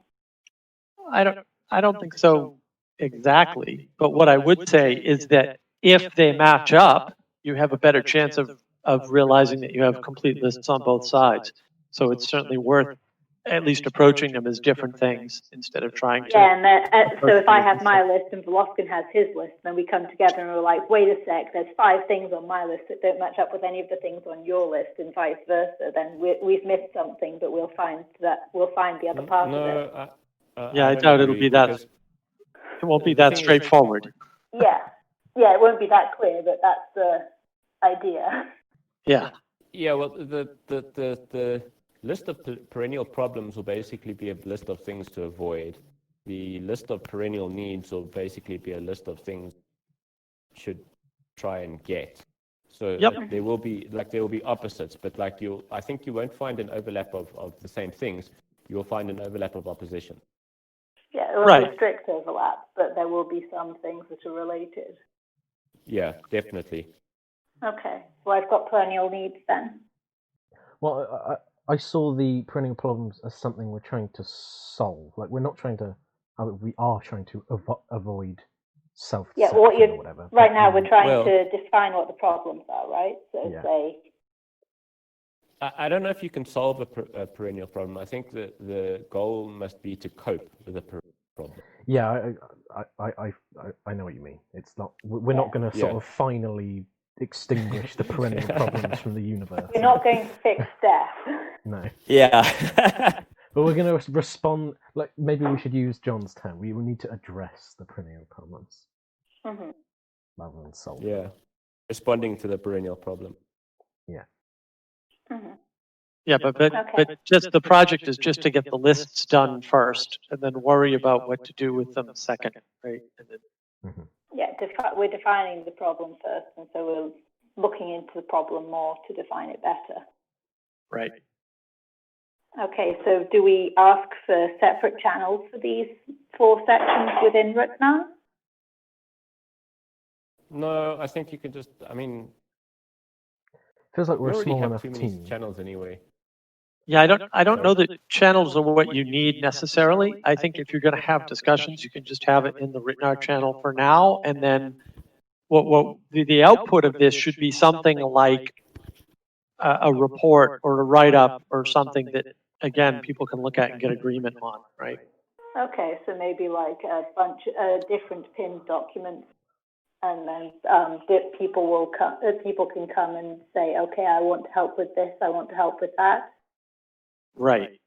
I don't think so exactly, but what I would say is that if they match up, you have a better chance of realizing that you have complete lists on both sides. So it's certainly worth at least approaching them as different things instead of trying to. Yeah, and so if I have my list and Voloskin has his list, then we come together and we're like, wait a sec, there's 5 things on my list that don't match up with any of the things on your list, and vice versa. Then we've missed something, but we'll find the other part of it. I doubt it'll be that. It won't be that straightforward. Yeah, it won't be that clear, but that's the idea. Yeah. Yeah, well, the list of perennial problems will basically be a list of things to avoid. The list of perennial needs will basically be a list of things you should try and get. So there will be opposites, but I think you won't find an overlap of the same things. You'll find an overlap of opposition. Yeah, it won't be strict overlap, but there will be some things that are related. Yeah, definitely. Okay, well, I've got perennial needs then. Well, I saw the perennial problems as something we're trying to solve. Like we are trying to avoid self-deception or whatever. Right now we're trying to define what the problems are, right? So say. I don't know if you can solve a perennial problem. I think the goal must be to cope with a perennial problem. Yeah, I know what you mean. It's not. We're not going to sort of finally extinguish the perennial problems from the universe. We're not going to fix death. No. Yeah. But we're going to respond. Like maybe we should use John's term. We will need to address the perennial problems rather than solve. Yeah. Responding to the perennial problem. Yeah. Mm-hmm. Yeah, but just the project is just to get the lists done first, and then worry about what to do with them second, right? And then, Yeah, we're defining the problem first, and so we're looking into the problem more to define it better. Right. Okay, so do we ask for separate channels for these 4 sections within RTNAR? No, I think you could just. I mean, Feels like We we're a already small have enough too many team. channels anyway. Yeah, I don't know that channels are what you need necessarily. I think if you're going to have discussions, you can just have it in the RTNAR channel for now, and then the output of this should be something like a report or a write-up or something that, again, people can look at and get agreement on, right? Okay, so maybe like a bunch of different pinned documents, and then people will come. People can come and say, "Okay, I want to help with this. I want to help with that." Right.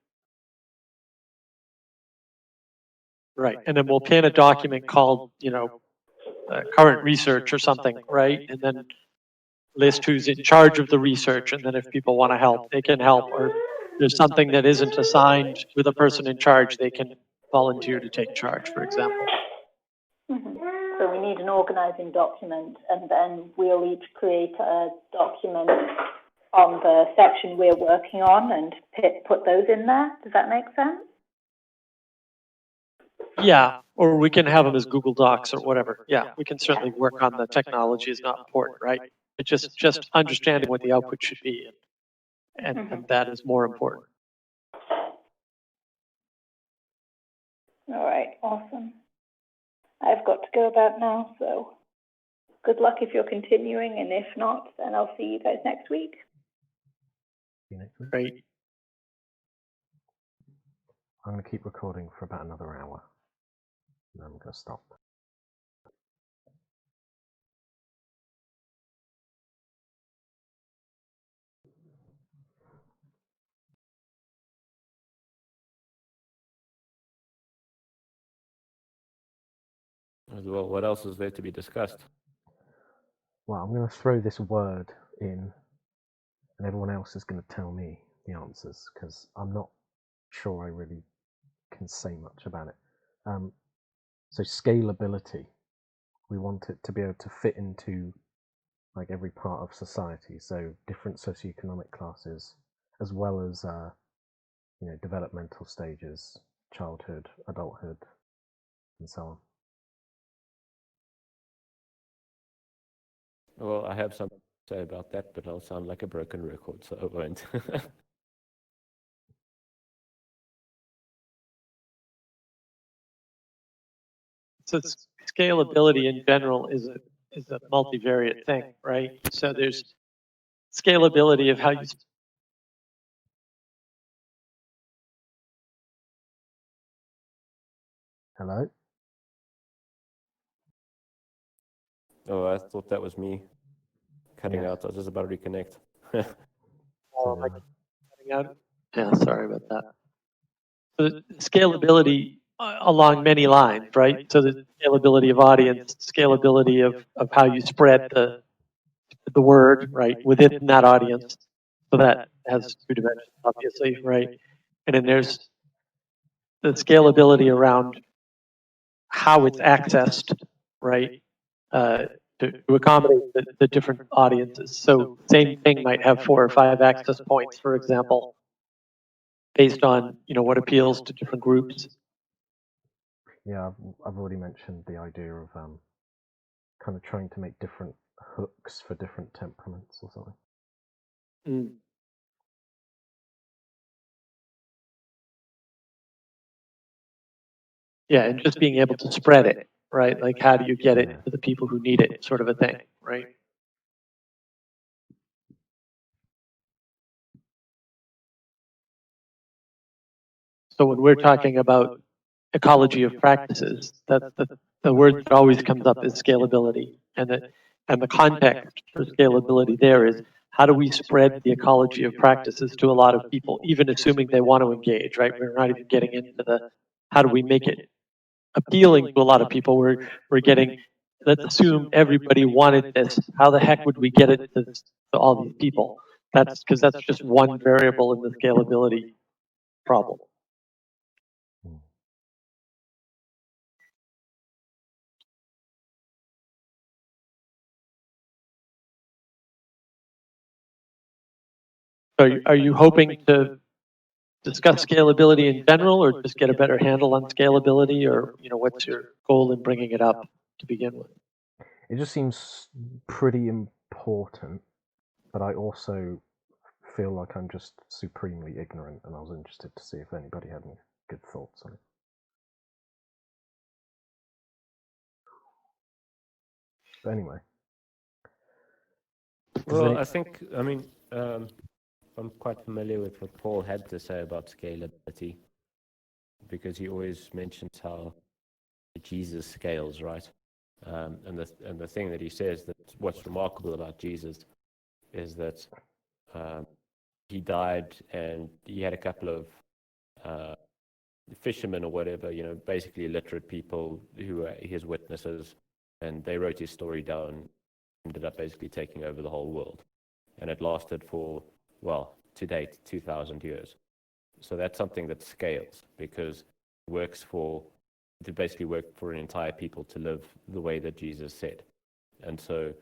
Right. And then we'll pin a document called, current research or something, right? And then list who's in charge of the research. And then if people want to help, they can help. Or there's something that isn't assigned with a person in charge, they can volunteer to take charge, for example. Mm-hmm. So we need an organizing document, and then we'll each create a document on the section we're working on and put those in there. Does that make sense? Yeah, or we can have them as Google Docs or whatever. Yeah, we can certainly work on the technology is not important, right? It's just understanding what the output should be, and that is more important. All right, awesome. I've got to go about now, so good luck if you're continuing, and if not, then I'll see you guys next week. See you next week. Great. I'm going to keep recording for about another hour. And I'm going to stop. Well, what else is there to be discussed? Well, I'm going to throw this word in, and everyone else is going to tell me the answers, because I'm not sure I really can say much about it. So scalability. We want it to be able to fit into like every part of society, so different socioeconomic classes, as well as developmental stages, childhood, adulthood, and so on. Well, I have something to say about that, but I'll sound like a broken record, so I won't. So scalability in general is a multivariate thing, right? So there's scalability of how you. Hello? Oh, I thought that was me cutting Yeah. out. I was just about to reconnect. Oh, am I cutting out? Yeah, sorry about that. So the scalability along many lines, right? So the scalability of audience, scalability of how you spread the word, right, within that audience. So that has two dimensions, obviously, right? And then there's the scalability around how it's accessed, right, to accommodate the different audiences. So same thing might have 4 or 5 access points, for example, based on what appeals to different groups. Yeah, I've already mentioned the idea of kind of trying to make different hooks for different temperaments or something. Mm. Yeah, and just being able to spread it, right? Like, how do you get it to the people who need it, sort of a thing, right? So when we're talking about ecology of practices, that's the word that always comes up is scalability, and the context for scalability there is how do we spread the ecology of practices to a lot of people, even assuming they want to engage, right? We're not even getting into the how do we make it appealing to a lot of people. We're getting, let's assume everybody wanted this. How the heck would we get it to all these people? That's because that's just one variable in the scalability problem. Are you hoping to discuss scalability in general, or just get a better handle on scalability, or what's your goal in bringing it up to begin with? It just seems pretty important but I also feel like I'm just supremely ignorant, and I was interested to see if anybody had any good thoughts on it. But anyway. Well, I think, I mean, I'm quite familiar with what Paul had to say about scalability, because he always mentions how Jesus scales, right? And the thing that he says, that what's remarkable about Jesus is that he died and he had a couple of fishermen or whatever, basically illiterate people who were his witnesses, and they wrote his story down, ended up basically taking over the whole world. And it lasted for, well, to date, 2,000 years. So that's something that scales, because it basically work for an entire people to live the way that Jesus said. And so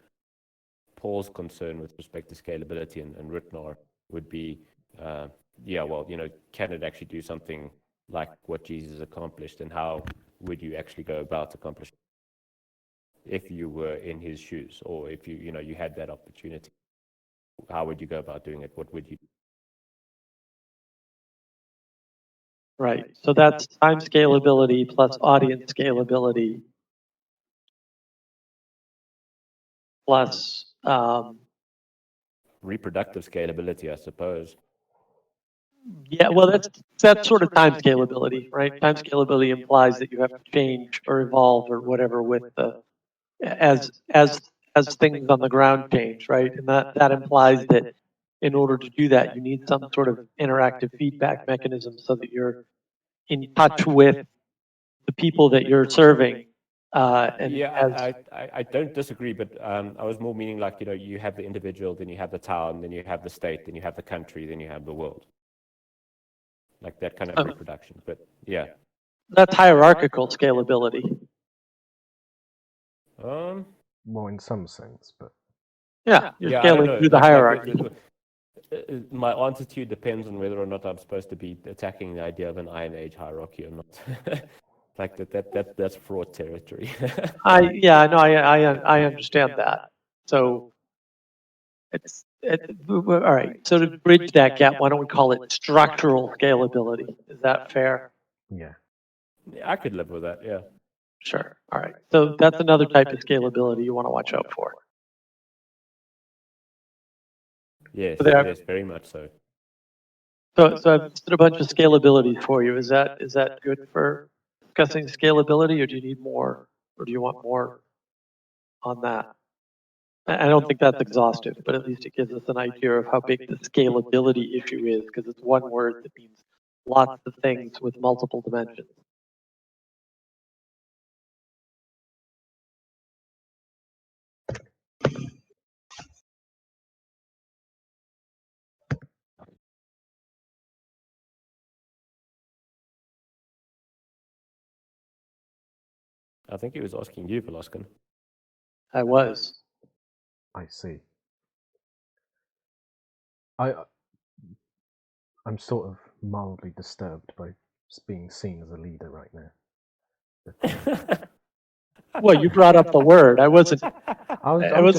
Paul's concern with respect to scalability and RTNAR would be, can it actually do something like what Jesus accomplished, and how would you actually go about accomplishing it if you were in his shoes, or if you had that opportunity? How would you go about doing it? What would you do? Right. So that's time scalability plus audience scalability plus Reproductive scalability, I suppose. yeah, well, that's sort of time scalability, right? Time scalability implies that you have to change or evolve or whatever with the as things on the ground change, right? And that implies that in order to do that, you need some sort of interactive feedback mechanism so that you're in touch with the people that you're serving. I don't disagree, but I was more meaning like, you have the individual, then you have the town, then you have the state, then you have the country, then you have the world. Like that kind of reproduction. But yeah. That's hierarchical scalability. Well, in some sense, but yeah, you're scaling through the hierarchy. My answer to you depends on whether or not I'm supposed to be attacking the idea of an Iron Age hierarchy or not. Like that's fraud territory. I understand that. So all right. So to bridge that gap, why don't we call it structural scalability? Is that fair? yeah. I could live with that. Yeah. Sure. All right. So that's another type of scalability you want to watch out for. Yes, yes, very much so. So I've listed a bunch of scalabilities for you. Is that good for discussing scalability, or do you need more, or do you want more on that? I don't think that's exhaustive, but at least it gives us an idea of how big the scalability issue is, because it's one word that means lots of things with multiple dimensions. I think he was asking you, Velasquez. I was. I see. I'm sort of mildly disturbed by being seen as a leader right now. Well, you brought up the word. I wasn't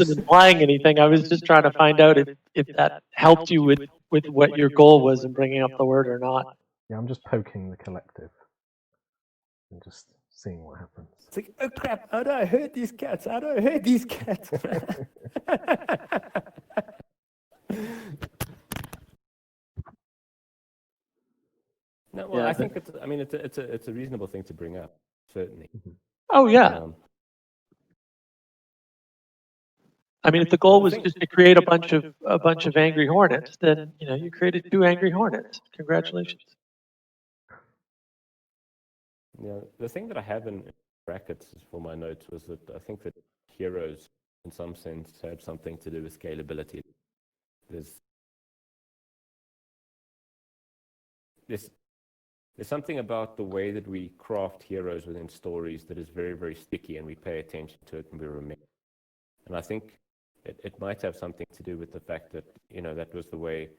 implying anything. I was just trying to find out if that helped you with what your goal was in bringing up the word or not. Yeah, I'm just poking the collective and just seeing what happens. It's like, oh crap, how do I hurt these cats? How do I hurt these cats? No, well, I think it's a reasonable thing to bring up, certainly. Oh yeah. If the goal was just to create a bunch of angry hornets, then you created 2 angry hornets. Congratulations. Yeah, the thing that I have in brackets for my notes was that I think that heroes, in some sense, have something to do with scalability. There's something about the way that we craft heroes within stories that is very, very sticky, and we pay attention to it and we remember. And I think it might have something to do with the fact that, that was the way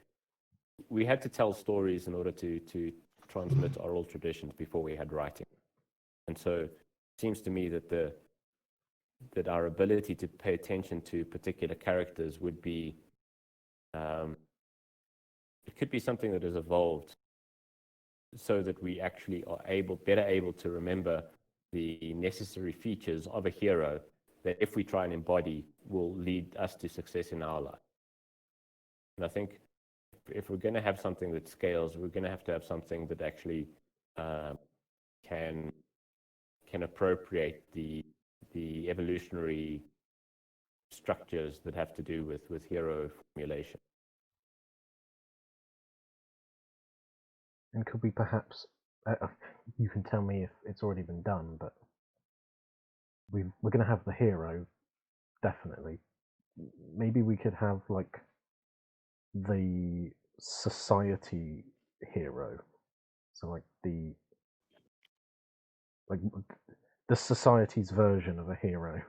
we had to tell stories in order to transmit oral traditions before we had writing. And so it seems to me that our ability to pay attention to particular characters would be it could be something that has evolved so that we actually are better able to remember the necessary features of a hero that if we try and embody will lead us to success in our life. And I think if we're going to have something that scales, we're going to have something that actually can appropriate the evolutionary structures that have to do with hero formulation. And could we perhaps, you can tell me if it's already been done, but we're going to have the hero, definitely. Maybe we could have like the society hero. So like the society's version of a hero.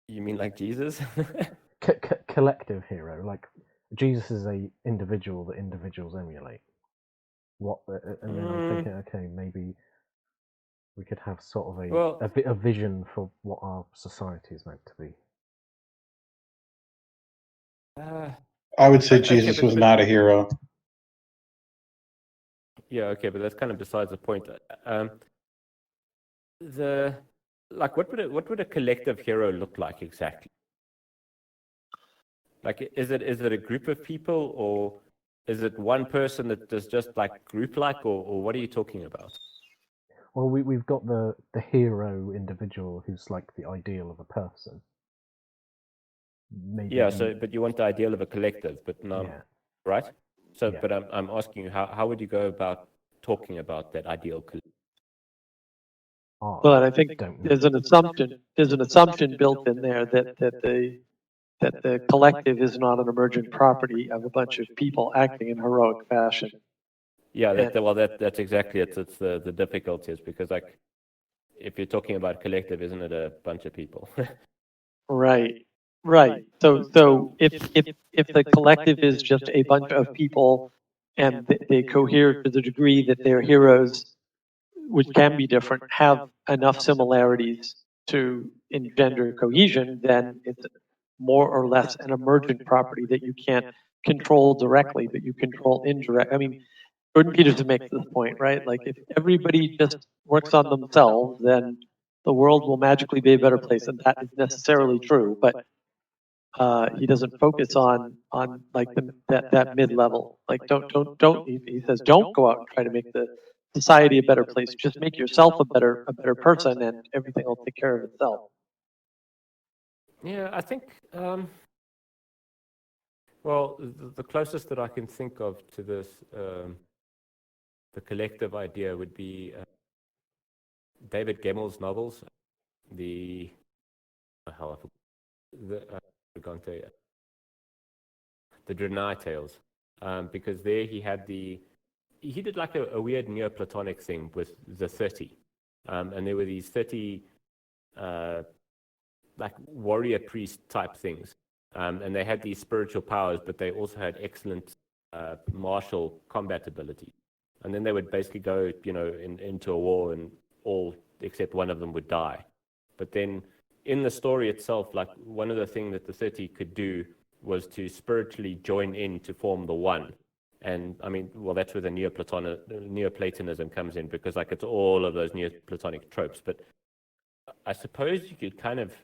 You mean like Jesus? Collective hero, like Jesus is a individual that individuals emulate. And then I'm thinking, okay, maybe we could have sort of a vision for what our society is meant to be. I would say Jesus was not a hero. Yeah, okay, but that's kind of besides the point. What would a collective hero look like exactly? Like, is it a group of people, or is it one person that is just like group-like, or what are you talking about? Well, we've got the hero individual who's like the ideal of a person. Maybe. Yeah. So, but you want the ideal of a collective, but no, yeah. Right? So, Yeah. but I'm asking you, how would you go about talking about that ideal collective? Well, I think there's an assumption built in there that the collective is not an emergent property of a bunch of people acting in heroic fashion. Yeah, that's exactly it. It's the difficulty is because, like, if you're talking about collective, isn't it a bunch of people? Right. So if the collective is just a bunch of people and they cohere to the degree that their heroes, which can be different, have enough similarities to engender cohesion, then it's more or less an emergent property that you can't control directly, but you control indirect. I mean, Jordan Peterson makes this point, right? Like, if everybody just works on themselves, then the world will magically be a better place, and that is necessarily true. But he doesn't focus on like that mid level. Like, don't. He says, don't go out and try to make the society a better place. Just make yourself a better person, and everything will take care of itself. Yeah, I think. Well, the closest that I can think of to this, the collective idea, would be David Gemmell's novels, the RTNAR tales, because there he did like a weird Neoplatonic thing with the 30, and there were these 30 like warrior priest type things, and they had these spiritual powers, but they also had excellent martial combat ability. And then they would basically go, into a war, and all except one of them would die. But then in the story itself, like, one of the things that the 30 could do was to spiritually join in to form the one. And I mean, well, that's where the Neoplatonism comes in, because like it's all of those Neoplatonic tropes. But I suppose you could kind of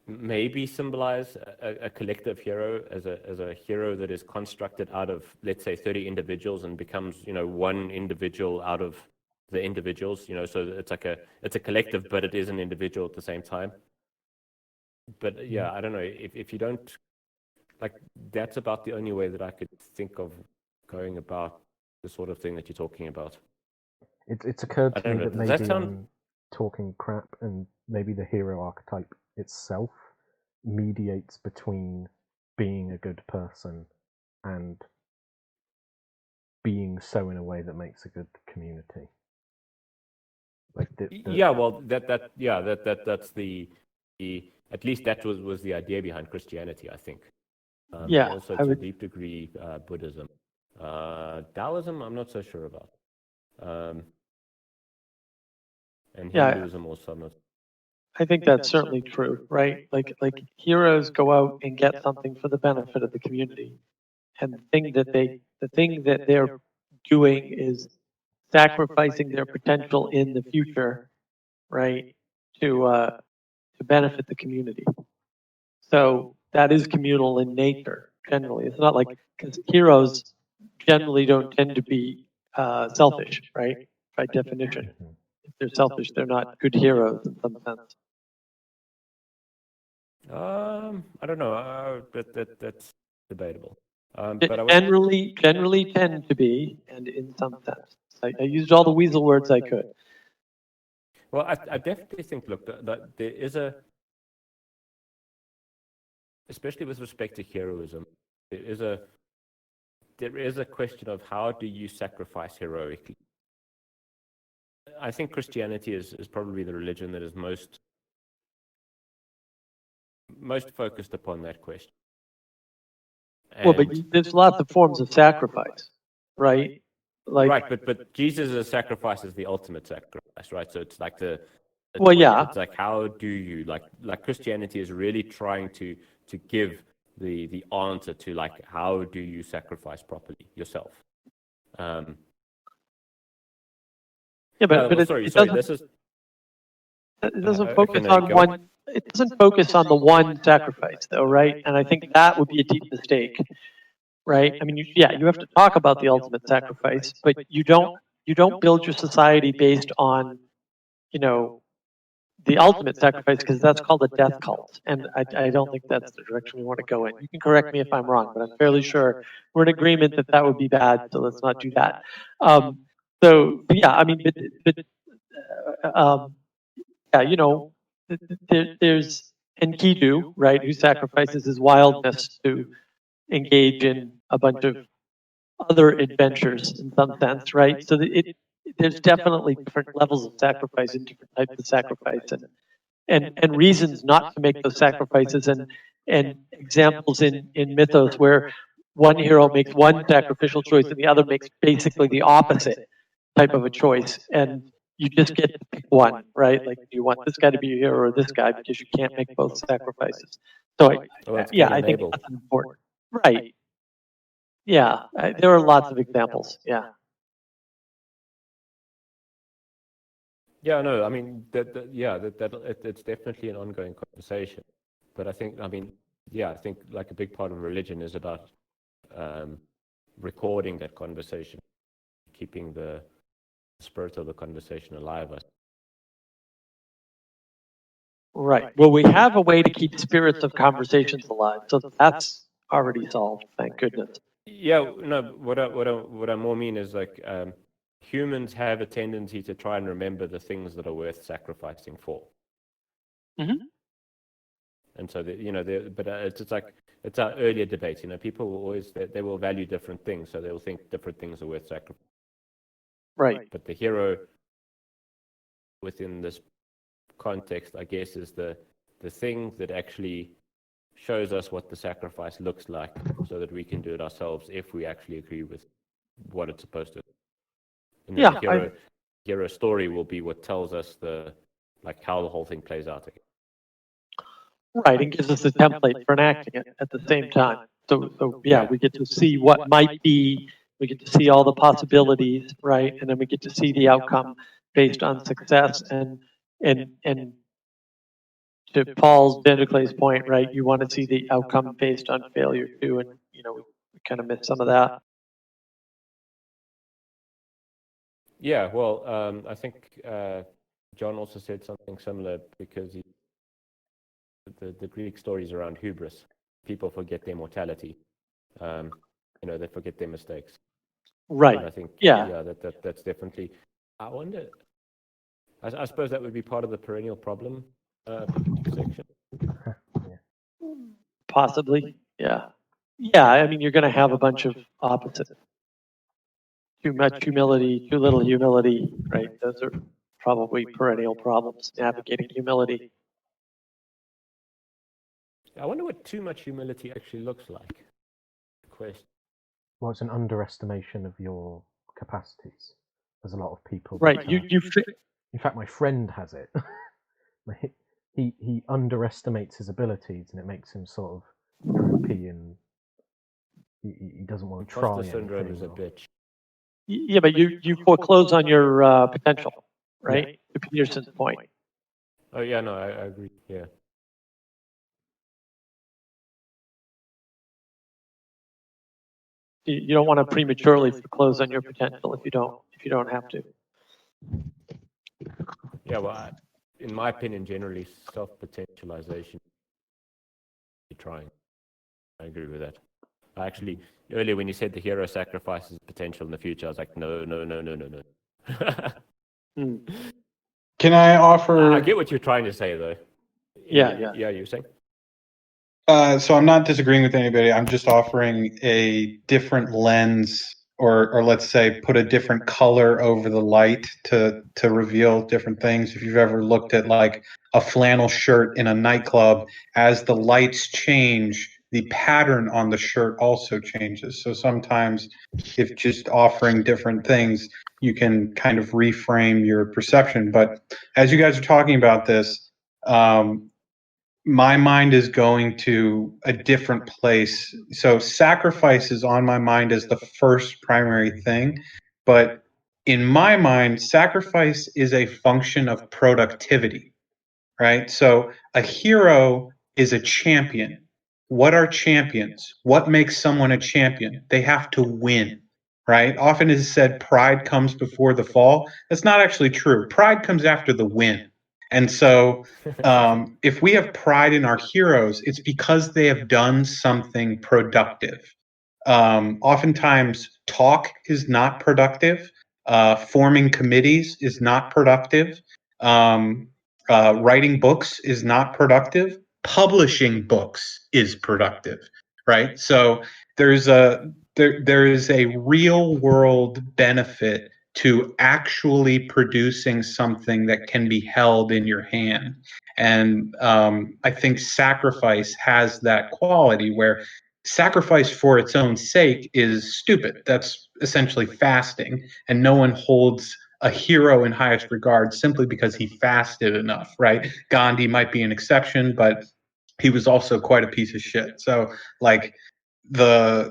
maybe symbolize a collective hero as a hero that is constructed out of, let's say, 30 individuals and becomes, one individual out of the individuals, so it's like it's a collective, but it is an individual at the same time. But yeah, I don't know, if you don't, like, that's about the only way that I could think of going about the sort of thing that you're talking about. It's occurred to me that maybe I'm talking crap, and maybe the hero archetype itself mediates between being a good person and being so in a way that makes a good community. Like yeah, well, that's the at least that was the idea behind Christianity, I think. Yeah, also to a deep degree Buddhism. Taoism, I'm not so sure about. And Hinduism also. I think that's certainly true, right? Like heroes go out and get something for the benefit of the community, and the thing that they're doing is sacrificing their potential in the future, right, to benefit the community. So that is communal in nature. Generally, it's not like, because heroes generally don't tend to be selfish, right? By definition, if they're selfish, they're not good heroes in some sense. I don't know. That's debatable. But I would, Generally tend to be, and in some sense, I used all the weasel words I could. well, I definitely think, look, that there is a, especially with respect to heroism, there is a question of how do you sacrifice heroically. I think Christianity is probably the religion that is most focused upon that question. Well, but there's lots of forms of sacrifice, right? Like, right, but Jesus' sacrifice is the ultimate sacrifice, right? So it's like it's like, how do you, like Christianity is really trying to give the answer to, like, how do you sacrifice properly yourself? Yeah, but sorry, this is. It doesn't focus on one. It doesn't focus on the one sacrifice, though, right? And I think that would be a deep mistake, right? I mean, you have to talk about the ultimate sacrifice, but you don't build your society based on, the ultimate sacrifice, because that's called a death cult, and I don't think that's the direction we want to go in. You can correct me if I'm wrong, but I'm fairly sure we're in agreement that that would be bad. So let's not do that. So yeah, I mean, there's Enkidu, right, who sacrifices his wildness to engage in a bunch of other adventures in some sense, right? So there's definitely different levels of sacrifice and different types of sacrifice, and reasons not to make those sacrifices, and examples in mythos where one hero makes one sacrificial choice and the other makes basically the opposite type of a choice, and you just get to pick one, right? Like, do you want this guy to be your hero or this guy, because you can't make both sacrifices. So I think that's important, right? Yeah, there are lots of examples. Yeah. Yeah, no, I mean, it's definitely an ongoing conversation. But I think, I think like a big part of religion is about recording that conversation, keeping the spirit of the conversation alive. Right. Well, we have a way to keep spirits of conversations alive, so that's already solved. Thank goodness. Yeah. No. What I more mean is, like, humans have a tendency to try and remember the things that are worth sacrificing for. Mm-hmm. And so, but it's like, it's our earlier debate. People will always, they will value different things, so they will think different things are worth sacrificing. Right. But the hero within this context, I guess, is the thing that actually shows us what the sacrifice looks like, so that we can do it ourselves if we actually agree with what it's supposed to. The hero story will be what tells us how the whole thing plays out again. Right, and gives us a template for enacting it at the same time. So we get to see what might be, we get to see all the possibilities, right? And then we get to see the outcome based on success, and to Paul's Benedict's point, right? You want to see the outcome based on failure too, and we kind of missed some of that. Yeah, well, I think John also said something similar, because the Greek stories around hubris, people forget their mortality. They forget their mistakes. Right. And I think that's definitely. I wonder. I suppose that would be part of the perennial problem section. Possibly. Yeah. Yeah. I mean, you're going to have a bunch of opposites. Too much humility, too little humility, right? Those are probably perennial problems, navigating humility. I wonder what too much humility actually looks like. Question. Well, it's an underestimation of your capacities. There's a lot of people. Right. In fact, my friend has it. he underestimates his abilities, and it makes him sort of droopy, and he doesn't want to try Imposter syndrome anything. is a bitch. Yeah, but you foreclose on your potential, right? To Peterson's point. Oh yeah, no, I agree. Yeah. You don't want to prematurely foreclose on your potential if you don't have to. Yeah, well, in my opinion, generally self-potentialization. You're trying. I agree with that. Actually, earlier when you said the hero sacrifices potential in the future, I was like, no. Can I offer? I get what you're trying to say, though. Yeah. You're saying? So I'm not disagreeing with anybody. I'm just offering a different lens, or let's say put a different color over the light to reveal different things. If you've ever looked at like a flannel shirt in a nightclub, as the lights change, the pattern on the shirt also changes. So sometimes, if just offering different things, you can kind of reframe your perception. But as you guys are talking about this, my mind is going to a different place. So sacrifice is on my mind as the first primary thing. But in my mind, sacrifice is a function of productivity, right? So a hero is a champion. What are champions? What makes someone a champion? They have to win, right? Often it is said pride comes before the fall. That's not actually true. Pride comes after the win. And so if we have pride in our heroes, it's because they have done something productive. Oftentimes, talk is not productive. Forming committees is not productive. Writing books is not productive. Publishing books is productive, right? So there is a real world benefit to actually producing something that can be held in your hand. And I think sacrifice has that quality where sacrifice for its own sake is stupid. That's essentially fasting, and no one holds a hero in highest regard simply because he fasted enough, right? Gandhi might be an exception, but he was also quite a piece of shit. So, like, I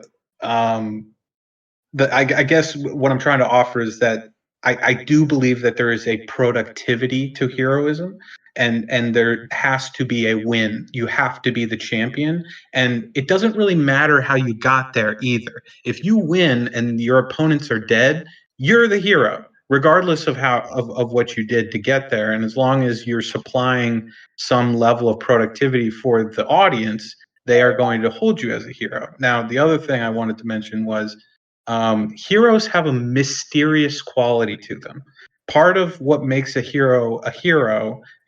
guess what I'm trying to offer is that I do believe that there is a productivity to heroism, and there has to be a win. You have to be the champion, and it doesn't really matter how you got there either. If you win and your opponents are dead, you're the hero, regardless of of what you did to get there. And as long as you're supplying some level of productivity for the audience, they are going to hold you as a hero. Now, the other thing I wanted to mention was heroes have a mysterious quality to them. Part of what makes a hero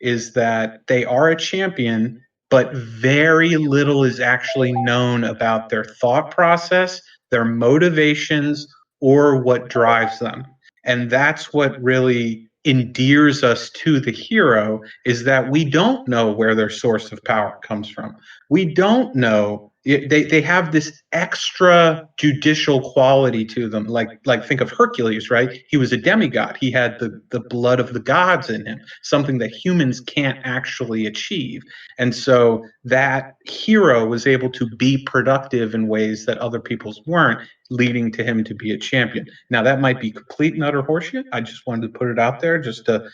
is that they are a champion, but very little is actually known about their thought process, their motivations, or what drives them. And that's what really endears us to the hero, is that we don't know where their source of power comes from. We don't know. They have this extra judicial quality to them. Like think of Hercules, right? He was a demigod. He had the blood of the gods in him, something that humans can't actually achieve. And so that hero was able to be productive in ways that other people's weren't, leading to him to be a champion. Now, that might be complete and utter horseshit. I just wanted to put it out there just to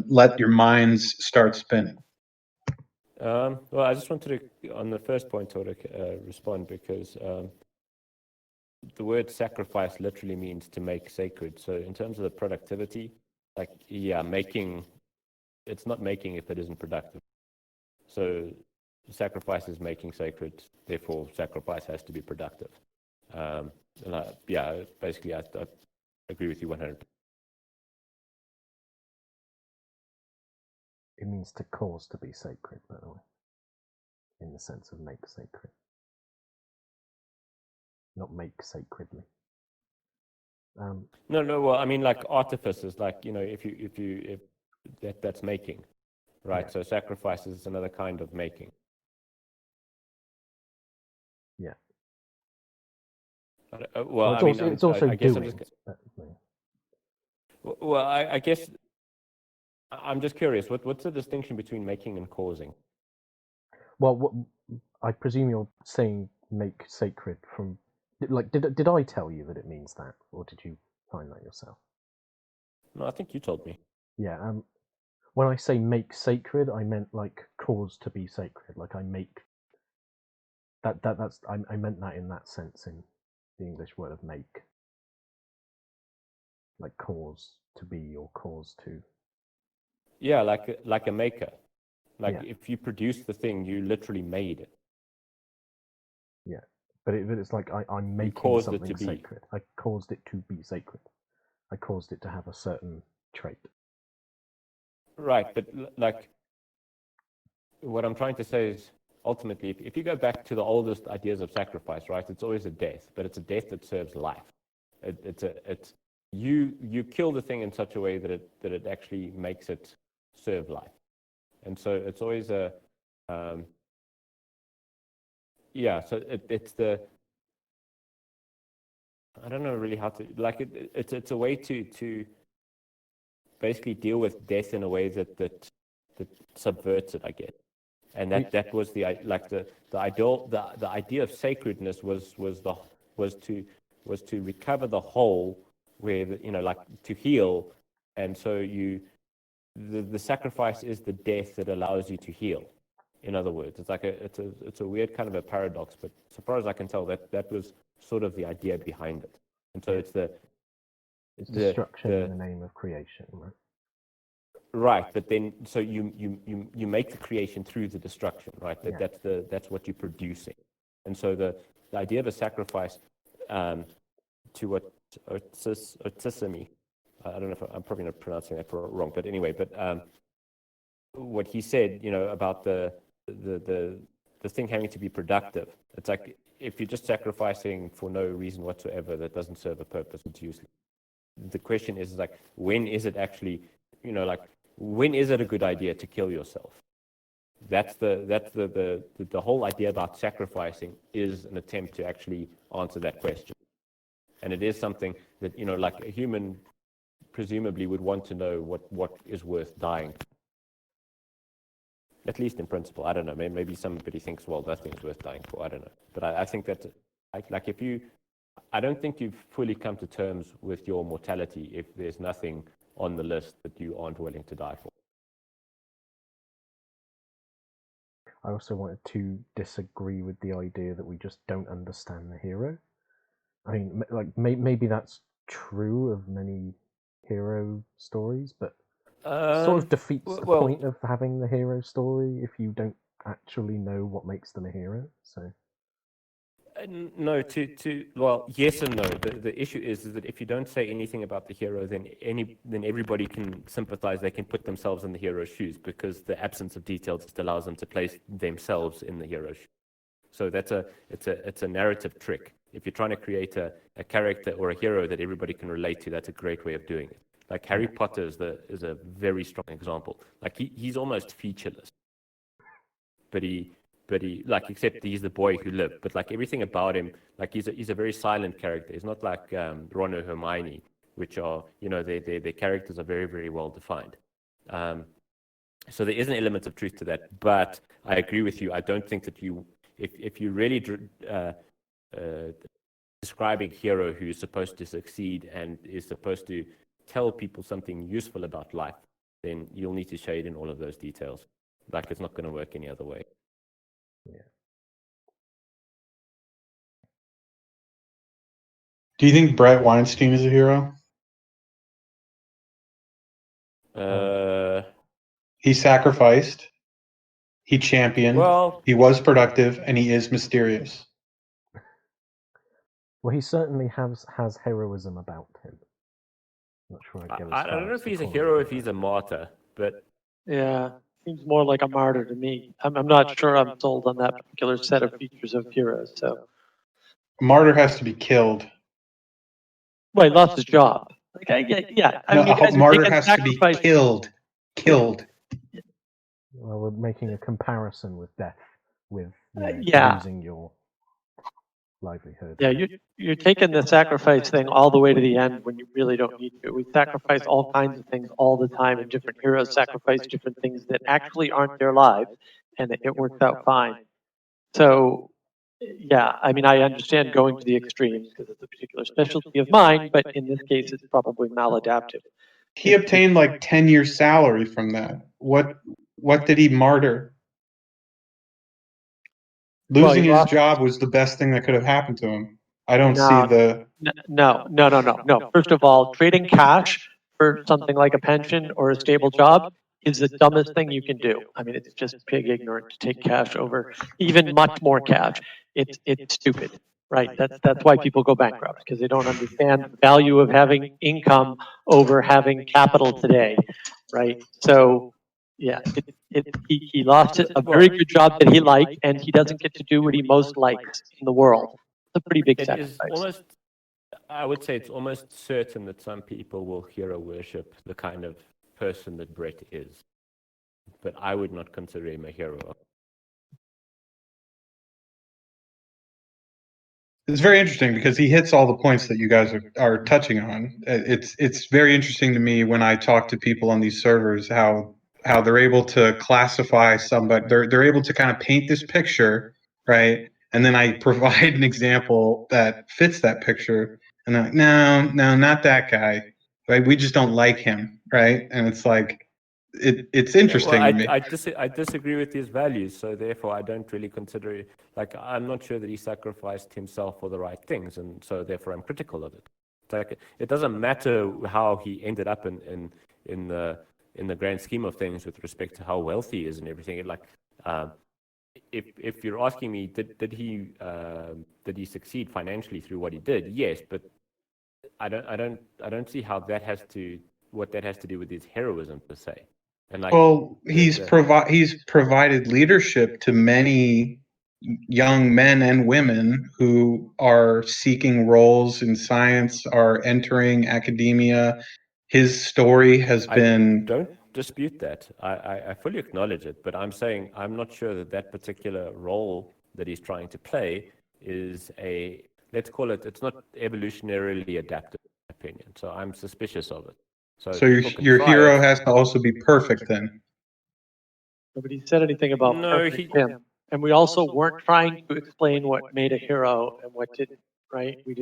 let your minds start spinning. Well, I just wanted to, on the first point, sort of respond, because the word sacrifice literally means to make sacred. So in terms of the productivity, like, yeah, it's not making if it isn't productive. So sacrifice is making sacred, therefore sacrifice has to be productive. Basically, I agree with you 100%. It means to cause to be sacred, by the way, in the sense of make sacred, not make sacredly. No. Well, I mean, like artificers, like, if that's making, right? Yeah. So sacrifice is another kind of making. Yeah. Well, I mean, it's also I guess doing. well, I guess I'm just curious. What's the distinction between making and causing? Well, I presume you're saying make sacred from. Like, did I tell you that it means that, or did you find that yourself? No, I think you told me. Yeah. When I say make sacred, I meant like cause to be sacred. Like I make. That's I meant that in that sense in the English word of make. Like cause to be or cause to. Yeah, like a maker. Like Yeah. if you produce the thing, you literally made it. Yeah, but it's like I'm making caused it to something be. sacred. I caused it to be sacred. I caused it to have a certain trait. Right, but like what I'm trying to say is ultimately, if you go back to the oldest ideas of sacrifice, right, it's always a death, but it's a death that serves life. It's you kill the thing in such a way that it actually makes it serve life, and so it's always a yeah. So it's the I don't know really how to like it's a way to basically deal with death in a way that subverts it, I guess. And that was the ideal the idea of sacredness was to recover the whole where like to heal, and so the sacrifice is the death that allows you to heal. In other words, it's like it's a weird kind of a paradox, but so far as I can tell, that was sort of the idea behind it. And so it's destruction in the name of creation, right? Right, but then so you make the creation through the destruction, right? That's what you're producing, and so the idea of a sacrifice to what Otisimi, I don't know if I'm probably not pronouncing that wrong, but anyway, but what he said, about the thing having to be productive. It's like if you're just sacrificing for no reason whatsoever, that doesn't serve a purpose. It's useless. The question is like, when is it actually, like, when is it a good idea to kill yourself? That's the whole idea about sacrificing is an attempt to actually answer that question. And it is something that, like a human presumably would want to know what is worth dying. At least in principle. I don't know. Maybe somebody thinks, well, nothing's worth dying for. I don't know. But I think that, like, I don't think you've fully come to terms with your mortality if there's nothing on the list that you aren't willing to die for. I also wanted to disagree with the idea that we just don't understand the hero. I mean, like maybe that's true of many hero stories, but sort of defeats the point of having the hero story if you don't actually know what makes them a hero. So. No, well, yes and no. The issue is that if you don't say anything about the hero, then everybody can sympathize. They can put themselves in the hero's shoes because the absence of details just allows them to place themselves in the hero's shoes. So it's a narrative trick. If you're trying to create a character or a hero that everybody can relate to, that's a great way of doing it. Like Harry Potter is a very strong example. Like he's almost featureless, but he like, except he's the boy who lived, but like everything about him, like he's a very silent character. He's not like Ron or Hermione, which are, their characters are very, very well defined. So there is an element of truth to that, but I agree with you. I don't think that if you really describing a hero who's supposed to succeed and is supposed to tell people something useful about life, then you'll need to shade in all of those details. Like, it's not going to work any other way. Yeah. Do you think Brett Weinstein is a hero? He sacrificed, he championed, he was productive, and he is mysterious. Well, he certainly has heroism about him. I'm not sure I don't know if he's a hero or if he's a martyr, but yeah, seems more like a martyr to me. I'm not sure I'm sold on that particular set of features of heroes. So, a martyr has to be killed. Well, he lost his job. Okay, yeah. I mean, a martyr has to be killed. Killed. Well, we're making a comparison with death, with losing your. livelihood. Yeah, you're taking the sacrifice thing all the way to the end when you really don't need to. We sacrifice all kinds of things all the time, and different heroes sacrifice different things that actually aren't their lives, and it works out fine. So, yeah, I mean, I understand going to the extremes because it's a particular specialty of mine, but in this case, it's probably maladaptive. He obtained like 10 years salary from that. What did he martyr? Losing his job was the best thing that could have happened to him. I don't see the. No. First of all, trading cash for something like a pension or a stable job is the dumbest thing you can do. I mean, it's just pig ignorant to take cash over even much more cash. It's stupid, right? That's why people go bankrupt, because they don't understand the value of having income over having capital today, right? So, yeah, he lost a very good job that he liked, and he doesn't get to do what he most likes in the world. It's a pretty big It sacrifice. is almost, I would say it's almost certain that some people will hero worship the kind of person that Brett is. But I would not consider him a hero. It's very interesting because he hits all the points that you guys are touching on. It's very interesting to me when I talk to people on these servers how they're able to classify somebody. They're able to kind of paint this picture, right? And then I provide an example that fits that picture, and they're like, no, not that guy. Right? We just don't like him, right? And it's like it's interesting to me. I disagree with his values, so therefore I don't really consider it. Like, I'm not sure that he sacrificed himself for the right things, and so therefore I'm critical of it. It's like, it doesn't matter how he ended up in the grand scheme of things with respect to how wealthy he is and everything. Like, if you're asking me, did he succeed financially through what he did? Yes, but I don't see how that has to do with his heroism per se. And like, well, he's provided leadership to many young men and women who are seeking roles in science, are entering academia. His story has been. I don't dispute that. I fully acknowledge it, but I'm saying I'm not sure that particular role that he's trying to play is let's call it, it's not evolutionarily adaptive, in my opinion. So I'm suspicious of it. So your hero has to also be perfect then. Nobody said anything about perfect him. And we also weren't trying to explain what made a hero and what didn't, right? We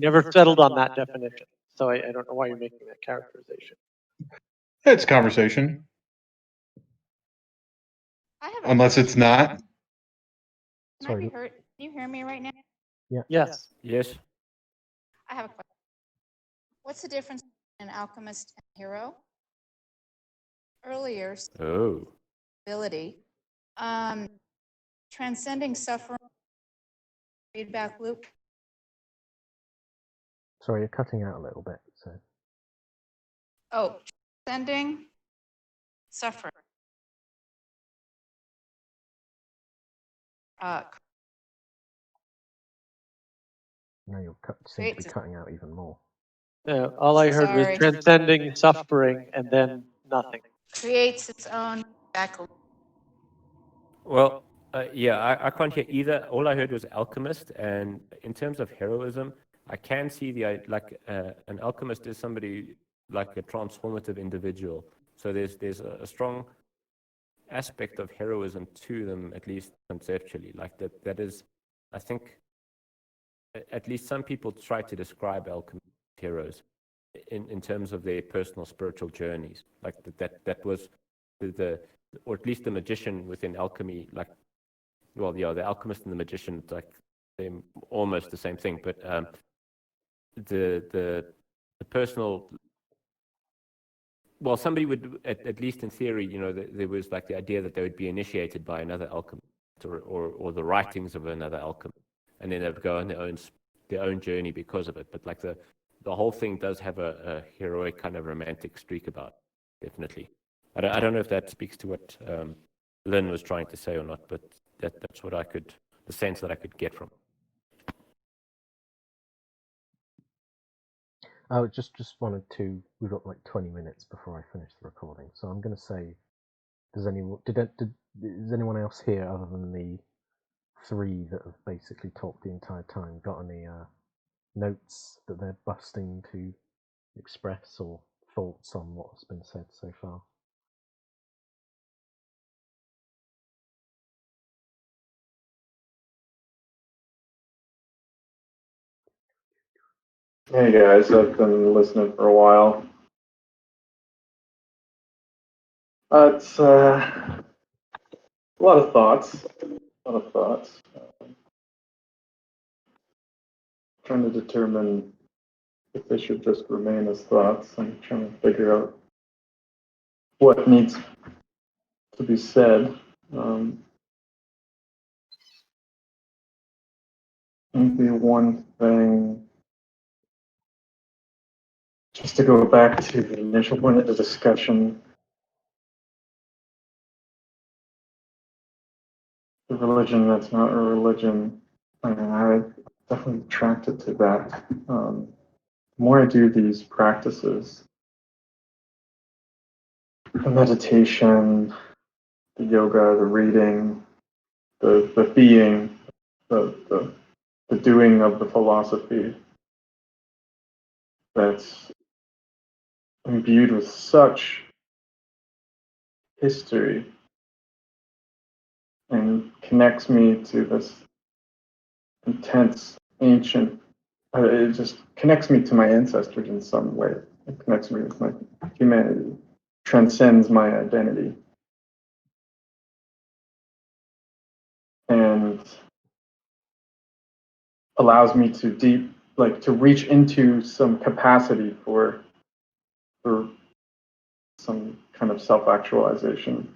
never settled on that definition. So I don't know why you're making that characterization. It's conversation. Unless it's not. Can I be heard? Can you hear me right now? Yeah. Yes. Yes. I have a question. What's the difference between an alchemist and a hero? Earlier, ability, transcending suffering, feedback loop. Sorry, you're cutting out a little bit. So. Oh, transcending suffering. Now you seem to be cutting out even more. Yeah, all I heard was transcending suffering and then nothing. Creates its own feedback loop. Well, yeah, I can't hear either. All I heard was alchemist, and in terms of heroism, I can see an alchemist is somebody like a transformative individual. So there's a strong aspect of heroism to them, at least conceptually. Like that is, I think, at least some people try to describe alchemist heroes in terms of their personal spiritual journeys. Like that was or at least the magician within alchemy, like, well, yeah, the alchemist and the magician, like, they're almost the same thing, but the personal, well, somebody would, at least in theory, there was like the idea that they would be initiated by another alchemist or the writings of another alchemist, and then they would go on their own journey because of it. But like the whole thing does have a heroic kind of romantic streak about it, definitely. I don't know if that speaks to what Lynn was trying to say or not, but that's what the sense that I could get from it. Oh, just wanted to. We've got like 20 minutes before I finish the recording, so I'm going to say, is anyone else here other than the three that have basically talked the entire time got any notes that they're busting to express or thoughts on what's been said so far? Hey guys, I've been listening for a while. It's a lot of thoughts. Trying to determine if they should just remain as thoughts. I'm trying to figure out what needs to be said. Maybe one thing, just to go back to the initial point of the discussion, the religion that's not a religion. I mean, I'm definitely attracted to that. The more I do these practices, the meditation, the yoga, the reading, the being, the doing of the philosophy that's imbued with such history and connects me to this intense, ancient, it just connects me to my ancestors in some way. It connects me with my humanity, transcends my identity. And allows me to to reach into some capacity for some kind of self-actualization.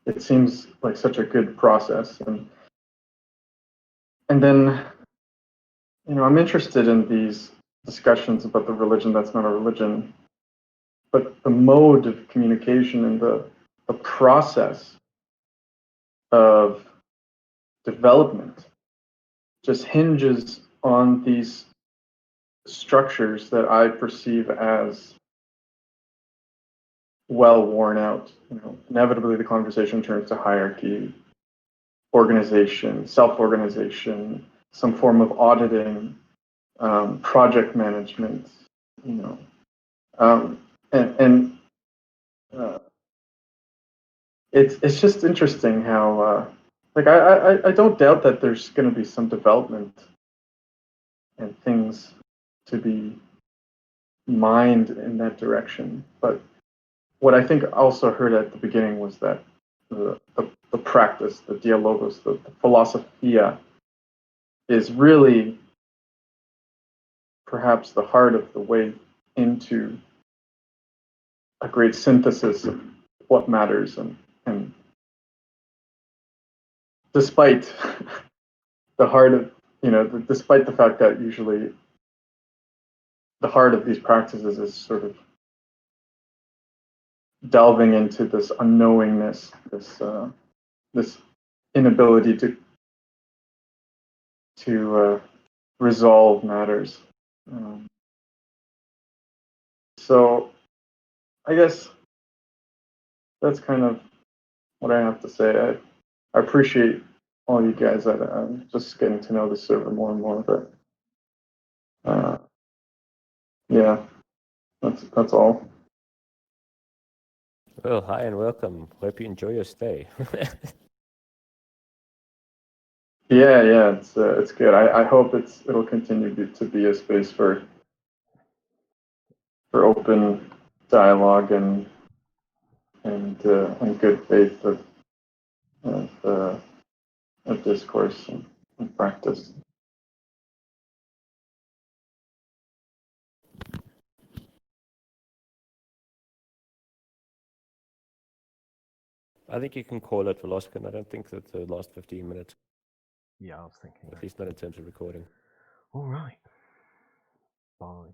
It seems like such a good process, and then I'm interested in these discussions about the religion that's not a religion, but the mode of communication and the process of development just hinges on these structures that I perceive as well worn out. Inevitably the conversation turns to hierarchy, organization, self-organization, some form of auditing, project management, it's just interesting how I don't doubt that there's going to be some development and things to be mined in that direction, but what I think also heard at the beginning was that the practice, the dialogos, the philosophia is really perhaps the heart of the way into a great synthesis of what matters, and despite the heart of despite the fact that usually the heart of these practices is sort of delving into this unknowingness, this inability to resolve matters. So I guess that's kind of what I have to say. I appreciate all you guys. I'm just getting to know the server more and more, but yeah, that's all. Well, hi and welcome. Hope you enjoy your stay. Yeah, it's good. I hope it'll continue to be a space for open dialogue and good faith of discourse and practice. I think you can call it Velasquez. I don't think that the last 15 minutes, Yeah, I was thinking at least not in terms of recording. All right. Bye.